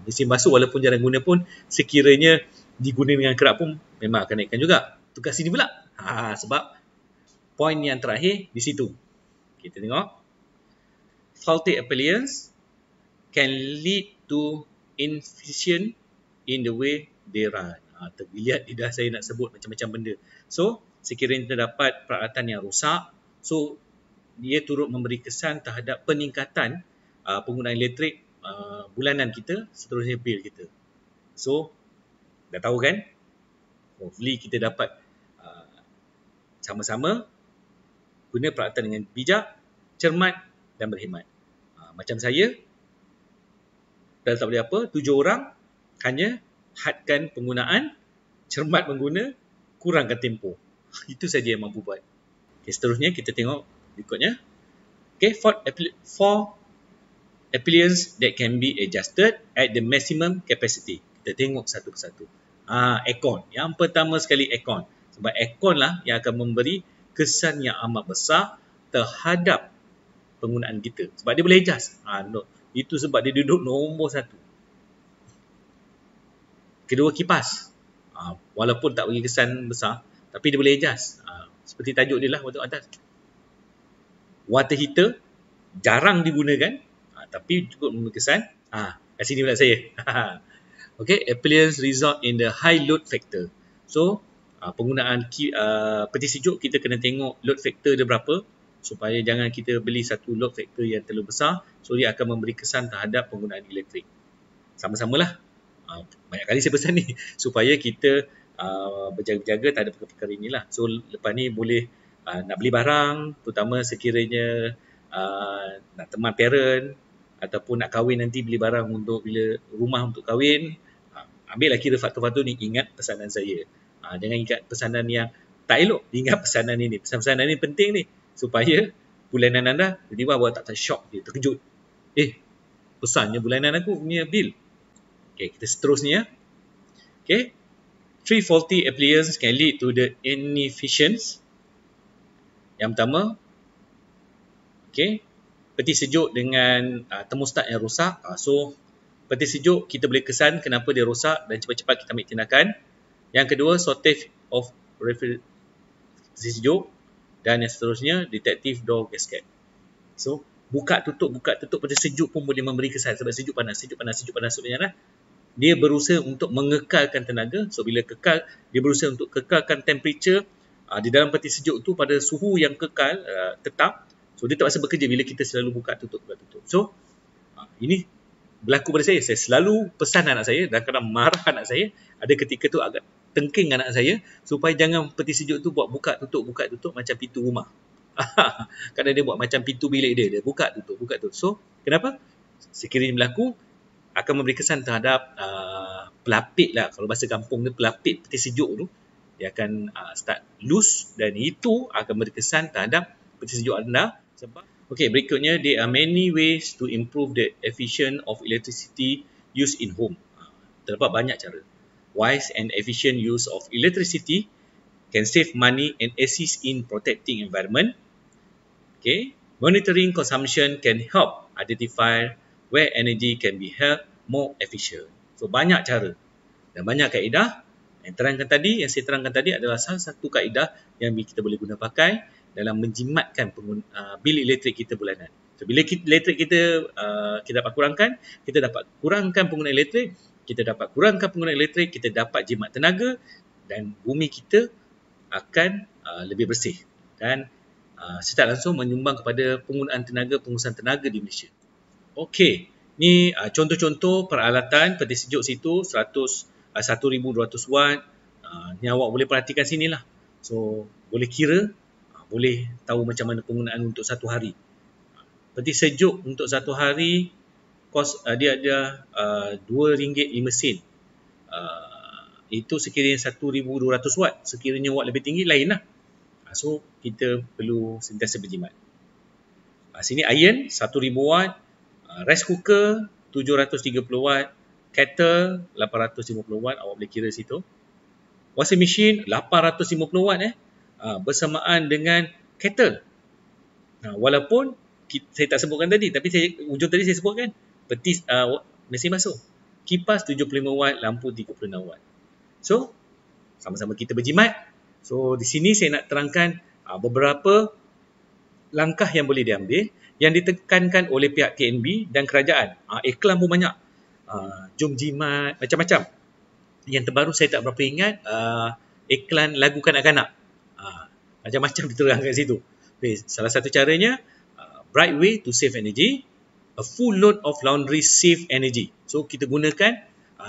Mesin basuh walaupun jarang guna pun, sekiranya diguna dengan kerap pun memang akan naikkan juga. Tukar sini pula. Sebab poin yang terakhir di situ. Kita tengok. Faulty appliance can lead to inefficient in the way they run. Terlihat lidah saya nak sebut macam-macam benda. So, sekiranya terdapat peralatan yang rosak, so dia turut memberi kesan terhadap peningkatan penggunaan elektrik bulanan kita, seterusnya bil kita. So, dah tahu kan? Hopefully kita dapat sama-sama guna peralatan dengan bijak, cermat dan berkhidmat. Macam saya, dah tak boleh apa, 7 orang hanya hadkan penggunaan, cermat mengguna, kurangkan tempoh. Itu saja yang mampu buat. Okay, seterusnya kita tengok berikutnya. Okay, four appliance that can be adjusted at the maximum capacity. Kita tengok satu persatu. Aircon. Yang pertama sekali aircon. Sebab aircon lah yang akan memberi kesan yang amat besar terhadap penggunaan kita. Sebab dia boleh adjust. Itu sebab dia duduk nombor 1. Kedua, kipas. Walaupun tak bagi kesan besar, tapi dia boleh adjust. Seperti tajuk dia lah waktu atas. Water heater jarang digunakan, tapi cukup memberi kesan. Kat sini pula saya. Okay, appliance result in the high load factor. So, penggunaan peti sejuk, kita kena tengok load factor dia berapa, supaya jangan kita beli satu load factor yang terlalu besar, so dia akan memberi kesan terhadap penggunaan elektrik. Sama-samalah. Banyak kali saya pesan ni, supaya kita berjaga-jaga terhadap perkara-perkara inilah. So, lepas ni boleh nak beli barang, terutama sekiranya nak teman parent, ataupun nak kahwin nanti beli barang untuk bila rumah untuk kahwin, ambillah kira faktor-faktor ni, ingat pesanan saya. Jangan ingat pesanan yang tak elok, ingat pesanan ini. Pesanan ini penting ni, supaya bulanan anda tiba-tiba buat tak shock, dia terkejut. Pesannya bulanan aku punya bil. Okay, kita seterusnya. Okay, 3 faulty appliances can lead to the inefficiency. Yang pertama, okay, peti sejuk dengan termostat yang rosak. So, peti sejuk kita boleh kesan kenapa dia rosak dan cepat-cepat kita ambil tindakan. Yang kedua, shortage of peti sejuk. Dan yang seterusnya, detective door gasket. So, buka tutup peti sejuk pun boleh memberi kesan sebab sejuk panas. Sebenarnya dia berusaha untuk mengekalkan tenaga. So, bila kekal, dia berusaha untuk kekalkan temperature di dalam peti sejuk tu pada suhu yang kekal, tetap. So, dia terpaksa bekerja bila kita selalu buka tutup. So, ini berlaku pada saya. Saya selalu pesan anak saya, dan kadang marah anak saya. Ada ketika tu agak tengking anak saya, supaya jangan peti sejuk tu buat buka tutup macam pintu rumah. Kadang dia buat macam pintu bilik dia buka tutup. So, kenapa? Sekiranya berlaku, akan memberi kesan terhadap pelapik lah. Kalau bahasa kampung dia, pelapik peti sejuk tu, dia akan start loose, dan itu akan memberi kesan terhadap peti sejuk anda. Okay, berikutnya, there are many ways to improve the efficient of electricity used in home. Terdapat banyak cara. Wise and efficient use of electricity can save money and assist in protecting environment. Okay, monitoring consumption can help identify where energy can be held more efficient. So, banyak cara dan banyak kaedah. Yang saya terangkan tadi adalah salah satu kaedah yang kita boleh guna pakai dalam menjimatkan bil elektrik kita bulanan. So, bila elektrik kita dapat kurangkan, kita dapat kurangkan penggunaan elektrik, kita dapat jimat tenaga, dan bumi kita akan lebih bersih dan secara langsung menyumbang kepada pengurusan tenaga di Malaysia. Okey, ni contoh-contoh peralatan peti sejuk situ 1200 watt, Ni awak boleh perhatikan sini lah. So boleh kira, boleh tahu macam mana penggunaan untuk satu hari. Peti sejuk untuk satu hari kos dia ada RM2.5 sen. Itu sekiranya 1,200 watt. Sekiranya watt lebih tinggi lain lah. So kita perlu sentiasa berjimat. Sini iron 1,000 watt, rice cooker 730 watt, kettle 850 watt, awak boleh kira situ. Washing machine 850 watt bersamaan dengan kettle. Walaupun saya tak sebutkan tadi, tapi ujung tadi saya sebutkan peti mesin basuh. Kipas 75 watt, lampu 36 watt. So, sama-sama kita berjimat. So, di sini saya nak terangkan beberapa langkah yang boleh diambil yang ditekankan oleh pihak KNB dan kerajaan. Iklan pun banyak. Jom jimat, macam-macam. Yang terbaru saya tak berapa ingat, iklan lagu kanak-kanak. Macam-macam diterangkan kat situ. Okay, salah satu caranya, bright way to save energy, a full load of laundry save energy. So kita gunakan,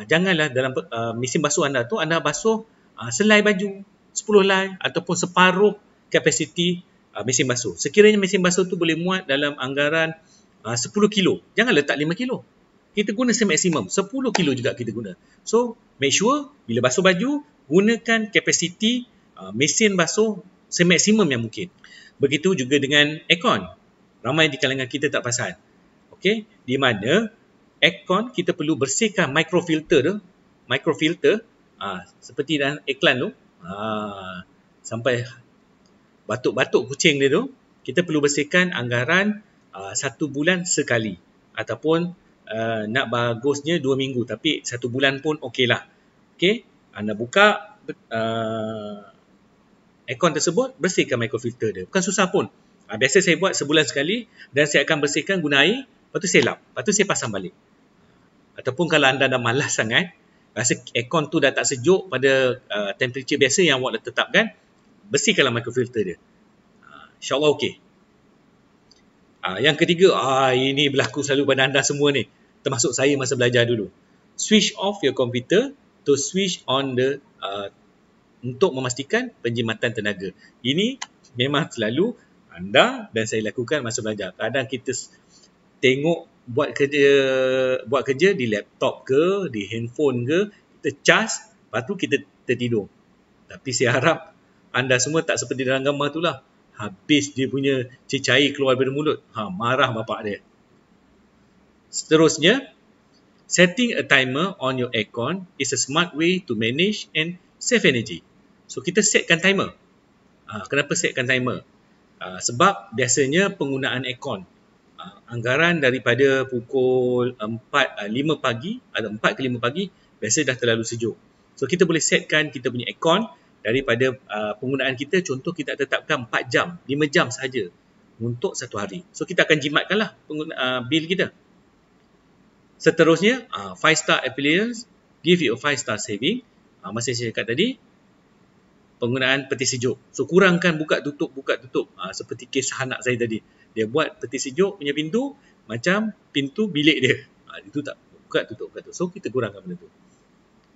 janganlah dalam mesin basuh anda tu, anda basuh selai baju, 10 helai ataupun separuh kapasiti mesin basuh. Sekiranya mesin basuh tu boleh muat dalam anggaran 10 kilo, jangan letak 5 kilo. Kita guna semaksimum, 10 kilo juga kita guna. So, make sure bila basuh baju, gunakan kapasiti mesin basuh semaksimum yang mungkin. Begitu juga dengan aircon. Ramai di kalangan kita tak perasan. Okey, di mana aircon kita perlu bersihkan microfilter tu. Microfilter, seperti dalam iklan tu. Sampai batuk-batuk kucing dia tu, kita perlu bersihkan anggaran 1 bulan sekali. Ataupun nak bagusnya 2 minggu, tapi 1 bulan pun okey lah. Okey, anda buka aircon tersebut, bersihkan microfilter dia. Bukan susah pun. Biasa saya buat sebulan sekali dan saya akan bersihkan guna air, lepas tu saya lap, lepas tu saya pasang balik. Ataupun kalau anda dah malas sangat, rasa aircon tu dah tak sejuk pada temperature biasa yang awak dah tetapkan, bersihkanlah microfilter dia. InsyaAllah okey. Yang ketiga, ini berlaku selalu pada anda semua ni, termasuk saya masa belajar dulu. Switch off your computer to switch on the untuk memastikan penjimatan tenaga. Ini memang selalu anda dan saya lakukan masa belajar. Kadang kita tengok buat kerja di laptop ke, di handphone ke, kita cas, lepas tu kita tertidur. Tapi saya harap anda semua tak seperti dalam gambar tu lah. Habis dia punya cecair keluar dari mulut. Marah bapak dia. Seterusnya, setting a timer on your aircon is a smart way to manage and save energy. So, kita setkan timer. Kenapa setkan timer? Sebab biasanya penggunaan aircon, anggaran daripada pukul 5 pagi, atau 4 ke 5 pagi, biasa dah terlalu sejuk. So, kita boleh setkan kita punya aircon daripada penggunaan kita. Contoh, kita tetapkan 4 jam, 5 jam sahaja untuk satu hari. So, kita akan jimatkanlah bil kita. Seterusnya, 5-star appliance give you a 5-star saving. Masa saya cakap tadi, penggunaan peti sejuk. So, kurangkan buka tutup. Seperti kes anak saya tadi. Dia buat peti sejuk punya pintu macam pintu bilik dia. Itu tak buka tutup. So, kita kurangkan benda tu.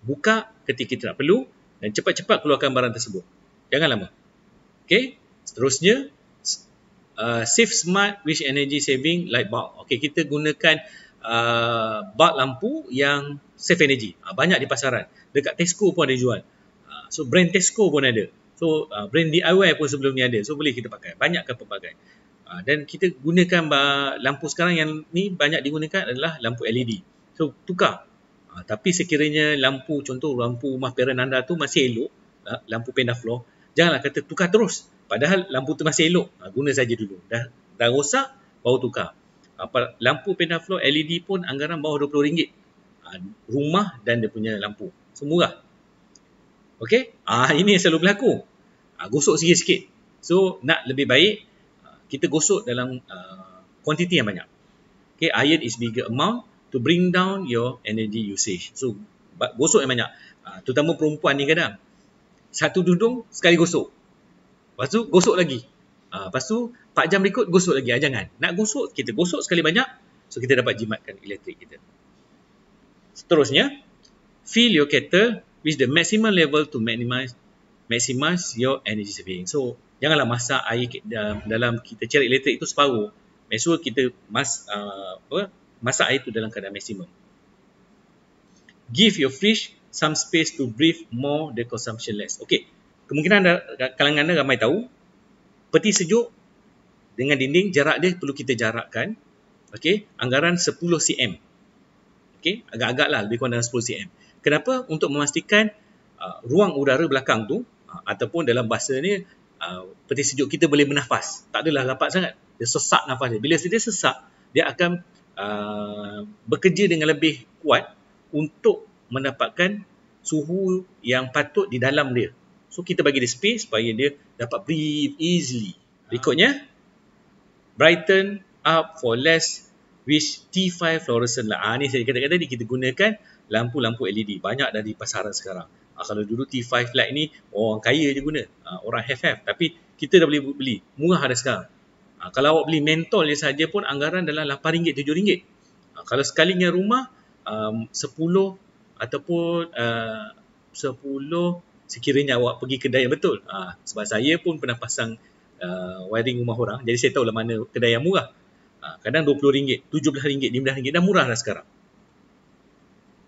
Buka ketika kita nak perlu dan cepat-cepat keluarkan barang tersebut. Jangan lama. Okay. Seterusnya, save smart with energy saving light bulb. Okay, kita gunakan bulb lampu yang save energy. Banyak di pasaran. Dekat Tesco pun ada jual. So, brand Tesco pun ada. So, brand DIY pun sebelum ni ada. So, boleh kita pakai. Banyakkan pelbagai. Dan kita gunakan lampu sekarang yang ni banyak digunakan adalah lampu LED. So, tukar. Tapi sekiranya lampu, contoh lampu rumah parent anda tu masih elok, lampu pendaflor, janganlah kata tukar terus. Padahal lampu tu masih elok. Guna saja dulu. Dah rosak, baru tukar. Lampu pendaflor LED pun anggaran bawah RM20. Rumah dan dia punya lampu. So, murah. Okey, ini yang selalu berlaku. Gosok sikit-sikit. So, nak lebih baik, kita gosok dalam kuantiti yang banyak. Okay, iron is bigger amount to bring down your energy usage. So, gosok yang banyak. Terutama perempuan ni kadang. Satu dudung, sekali gosok. Lepas tu, gosok lagi. Lepas tu, 4 jam berikut, gosok lagi. Jangan. Nak gosok, kita gosok sekali banyak. So, kita dapat jimatkan elektrik kita. Seterusnya, fill your kettle with the maximum level to maximize your energy saving. So, janganlah masak air dalam kita cari elektrik itu separuh. Make sure kita masak air itu dalam keadaan maksimum. Give your fridge some space to breathe more, the consumption less. Okey, kemungkinan kalangan anda ramai tahu, peti sejuk dengan dinding, jarak dia perlu kita jarakkan. Okey, anggaran 10 cm. Okey, agak-agaklah lebih kurang dalam 10 cm. Kenapa? Untuk memastikan ruang udara belakang tu ataupun dalam bahasa ni peti sejuk kita boleh bernafas. Tak adalah rapat sangat. Dia sesak nafas dia. Bila dia sesak, dia akan bekerja dengan lebih kuat untuk mendapatkan suhu yang patut di dalam dia. So kita bagi dia space supaya dia dapat breathe easily. Berikutnya, brighten up for less with T5 fluorescent light. Ni saya katakan tadi, kita gunakan lampu-lampu LED. Banyak dari pasaran sekarang. Kalau dulu T5 light ni orang kaya je guna. Orang have. Tapi kita dah boleh beli. Murah ada sekarang. Kalau awak beli mentol je saja pun anggaran dalam RM8, RM7. Kalau sekalinya rumah 10 ataupun 10 sekiranya awak pergi kedai yang betul. Sebab saya pun pernah pasang wiring rumah orang, jadi saya tahu lah mana kedai yang murah. Kadang RM20, RM17, RM15 dah murah dah sekarang.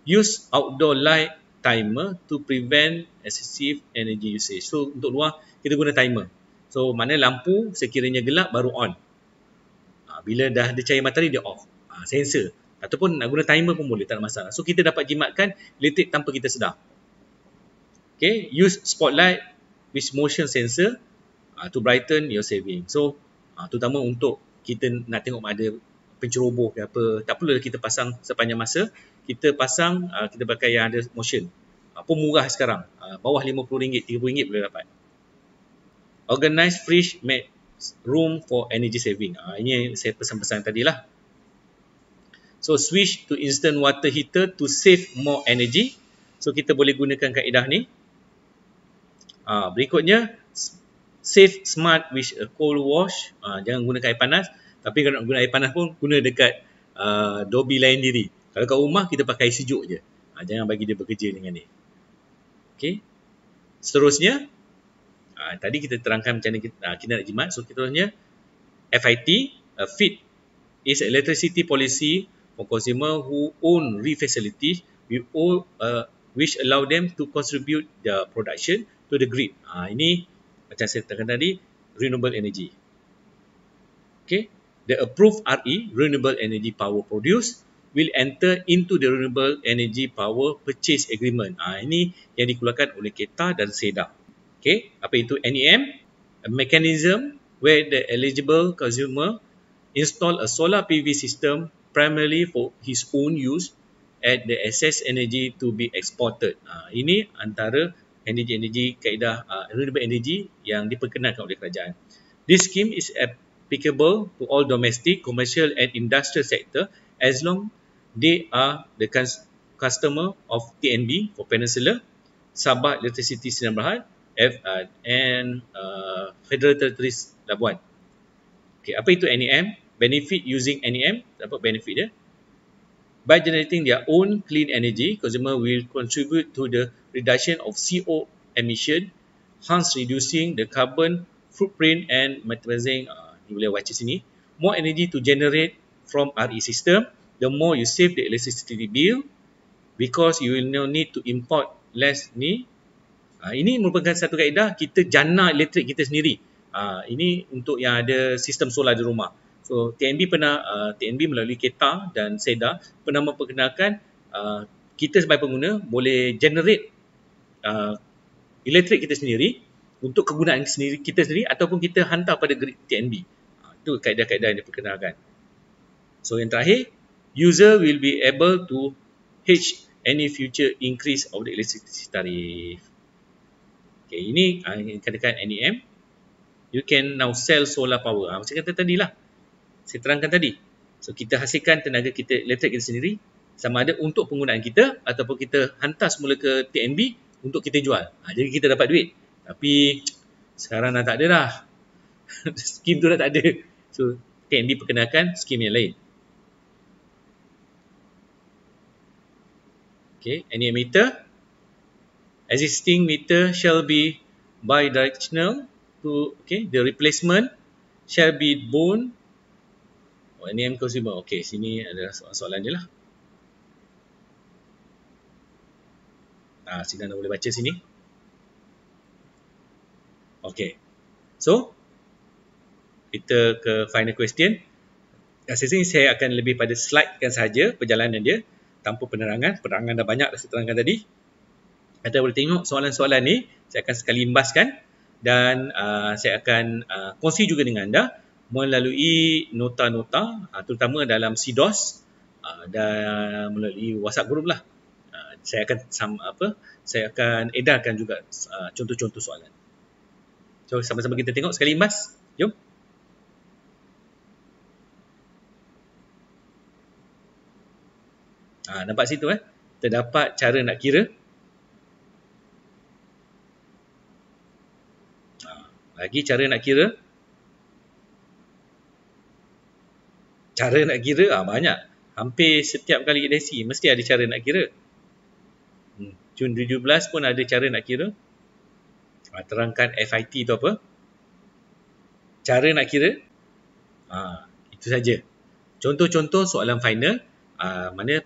Use outdoor light timer to prevent excessive energy usage. So untuk luar kita guna timer. So mana lampu sekiranya gelap baru on. Bila dah ada cahaya matahari dia off. Sensor. Ataupun nak guna timer pun boleh, tak ada masalah. So kita dapat jimatkan elektrik tanpa kita sedar. Okay, use spotlight with motion sensor to brighten your saving. So terutama untuk kita nak tengok ada penceroboh ke apa, tak perlu kita pasang sepanjang masa. Kita pasang, kita pakai yang ada motion. Pun murah sekarang. Bawah RM50, RM30 boleh dapat. Organize fridge, make room for energy saving. Ini saya pesan-pesan tadilah. So switch to instant water heater to save more energy. So kita boleh gunakan kaedah ni. Berikutnya, save smart with a cold wash. Jangan gunakan air panas. Tapi kalau nak guna air panas pun guna dekat dobi lain diri. Kalau kat rumah kita pakai air sejuk je. Jangan bagi dia bekerja dengan ni. Okay. Seterusnya, tadi kita terangkan macam mana kita nak jimat. So seterusnya, FIT, FIT is electricity policy for consumer who own facilities which allow them to contribute their production to the grid. Ini macam saya katakan tadi, renewable energy. Okay, the approved renewable energy power produced will enter into the renewable energy power purchase agreement. Ini yang dikeluarkan oleh KETA dan SEDA. Okay, apa itu NEM? A mechanism where the eligible consumer install a solar PV system primarily for his own use at the excess energy to be exported. Ini antara energi kaedah renewable energy yang diperkenalkan oleh kerajaan. This scheme is applicable to all domestic, commercial and industrial sector as long they are the customer of TNB for Peninsula, Sabah Electricity Sdn Bhd and Federal Territories Labuan. Okay, apa itu NEM? Benefit using NEM, dapat benefit dia. By generating their own clean energy, consumer will contribute to the reduction of CO emission, hence reducing the carbon footprint and maximizing, ni boleh baca sini, more energy to generate from RE system. The more you save the electricity bill because you will no need to import less ni. Ini merupakan satu kaedah kita jana elektrik kita sendiri. Ini untuk yang ada sistem solar di rumah. So TNB melalui KETA dan SEDA pernah memperkenalkan kita sebagai pengguna boleh generate elektrik kita sendiri untuk kegunaan kita sendiri ataupun kita hantar pada grid TNB. Itu kaedah-kaedah yang diperkenalkan. So yang terakhir, user will be able to hedge any future increase of the electricity tariff. Okay, ini katakan NEM. You can now sell solar power. Macam kata tadilah. Saya terangkan tadi. So kita hasilkan tenaga kita, elektrik kita sendiri, sama ada untuk penggunaan kita ataupun kita hantar semula ke TNB untuk kita jual. Jadi kita dapat duit. Tapi sekarang dah tak ada dah. Skim tu dah tak ada. So TNB perkenalkan skim yang lain. Okay, NEM meter. Existing meter shall be bidirectional to, okay, the replacement shall be bone. Oh, NAM consumer. Okay, sini ada soalan je lah. Sini anda boleh baca sini. Okay. So, kita ke final question. Kat sini saya akan lebih pada slide kan sahaja perjalanan dia tanpa penerangan. Penerangan dah banyak dah saya terangkan tadi. Anda boleh tengok soalan-soalan ni, saya akan sekali imbaskan dan saya akan kongsi juga dengan anda melalui nota-nota, terutama dalam CDOS dan melalui WhatsApp group lah. Saya akan edarkan juga contoh-contoh soalan. So sama-sama kita tengok sekali imbas. Jom. Nampak situ terdapat cara nak kira. Lagi cara nak kira. Cara nak kira banyak. Hampir setiap kali desi mesti ada cara nak kira. Jun 17 pun ada cara nak kira. Terangkan FIT tu apa. Cara nak kira. Itu saja. Contoh-contoh soalan final. Mana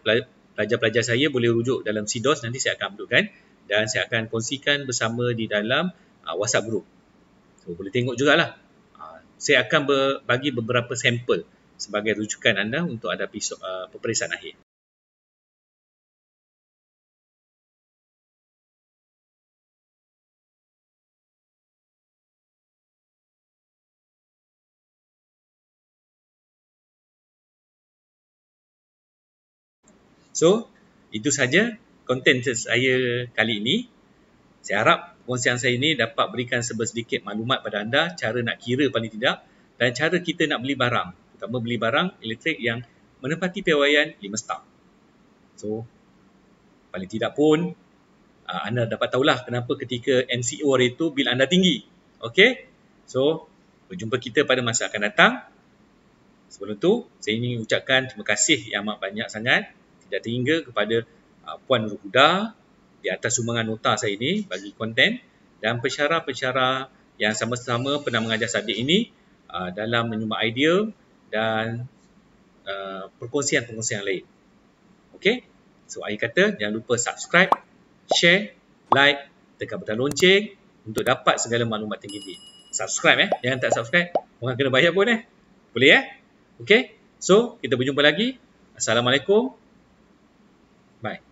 pelajar-pelajar saya boleh rujuk dalam CDOS. Nanti saya akan uploadkan. Dan saya akan kongsikan bersama di dalam WhatsApp group. So, boleh tengok jugalah. Saya akan bagi beberapa sampel sebagai rujukan anda untuk hadapi peperiksaan akhir. So, itu saja konten saya kali ini. Saya harap perkongsian saya ini dapat berikan sedikit maklumat pada anda cara nak kira paling tidak dan cara kita nak beli barang. Terutama beli barang elektrik yang menepati piawaian 5 star. So, paling tidak pun anda dapat tahulah kenapa ketika MCO hari itu bil anda tinggi. Okey? So, berjumpa kita pada masa akan datang. Sebelum tu, saya ingin ucapkan terima kasih yang amat banyak sangat tidak terhingga kepada Puan Nurul Huda di atas sumbangan nota saya ini bagi konten dan pensyarah-pensyarah yang sama-sama pernah mengajar subjek ini dalam menyumbang idea dan perkongsian-perkongsian lain. Okey? So, akhir kata jangan lupa subscribe, share, like, tekan butang lonceng untuk dapat segala maklumat terkini. Subscribe jangan tak subscribe. Orang kena bayar pun Boleh Okey? So, kita berjumpa lagi. Assalamualaikum. Bye.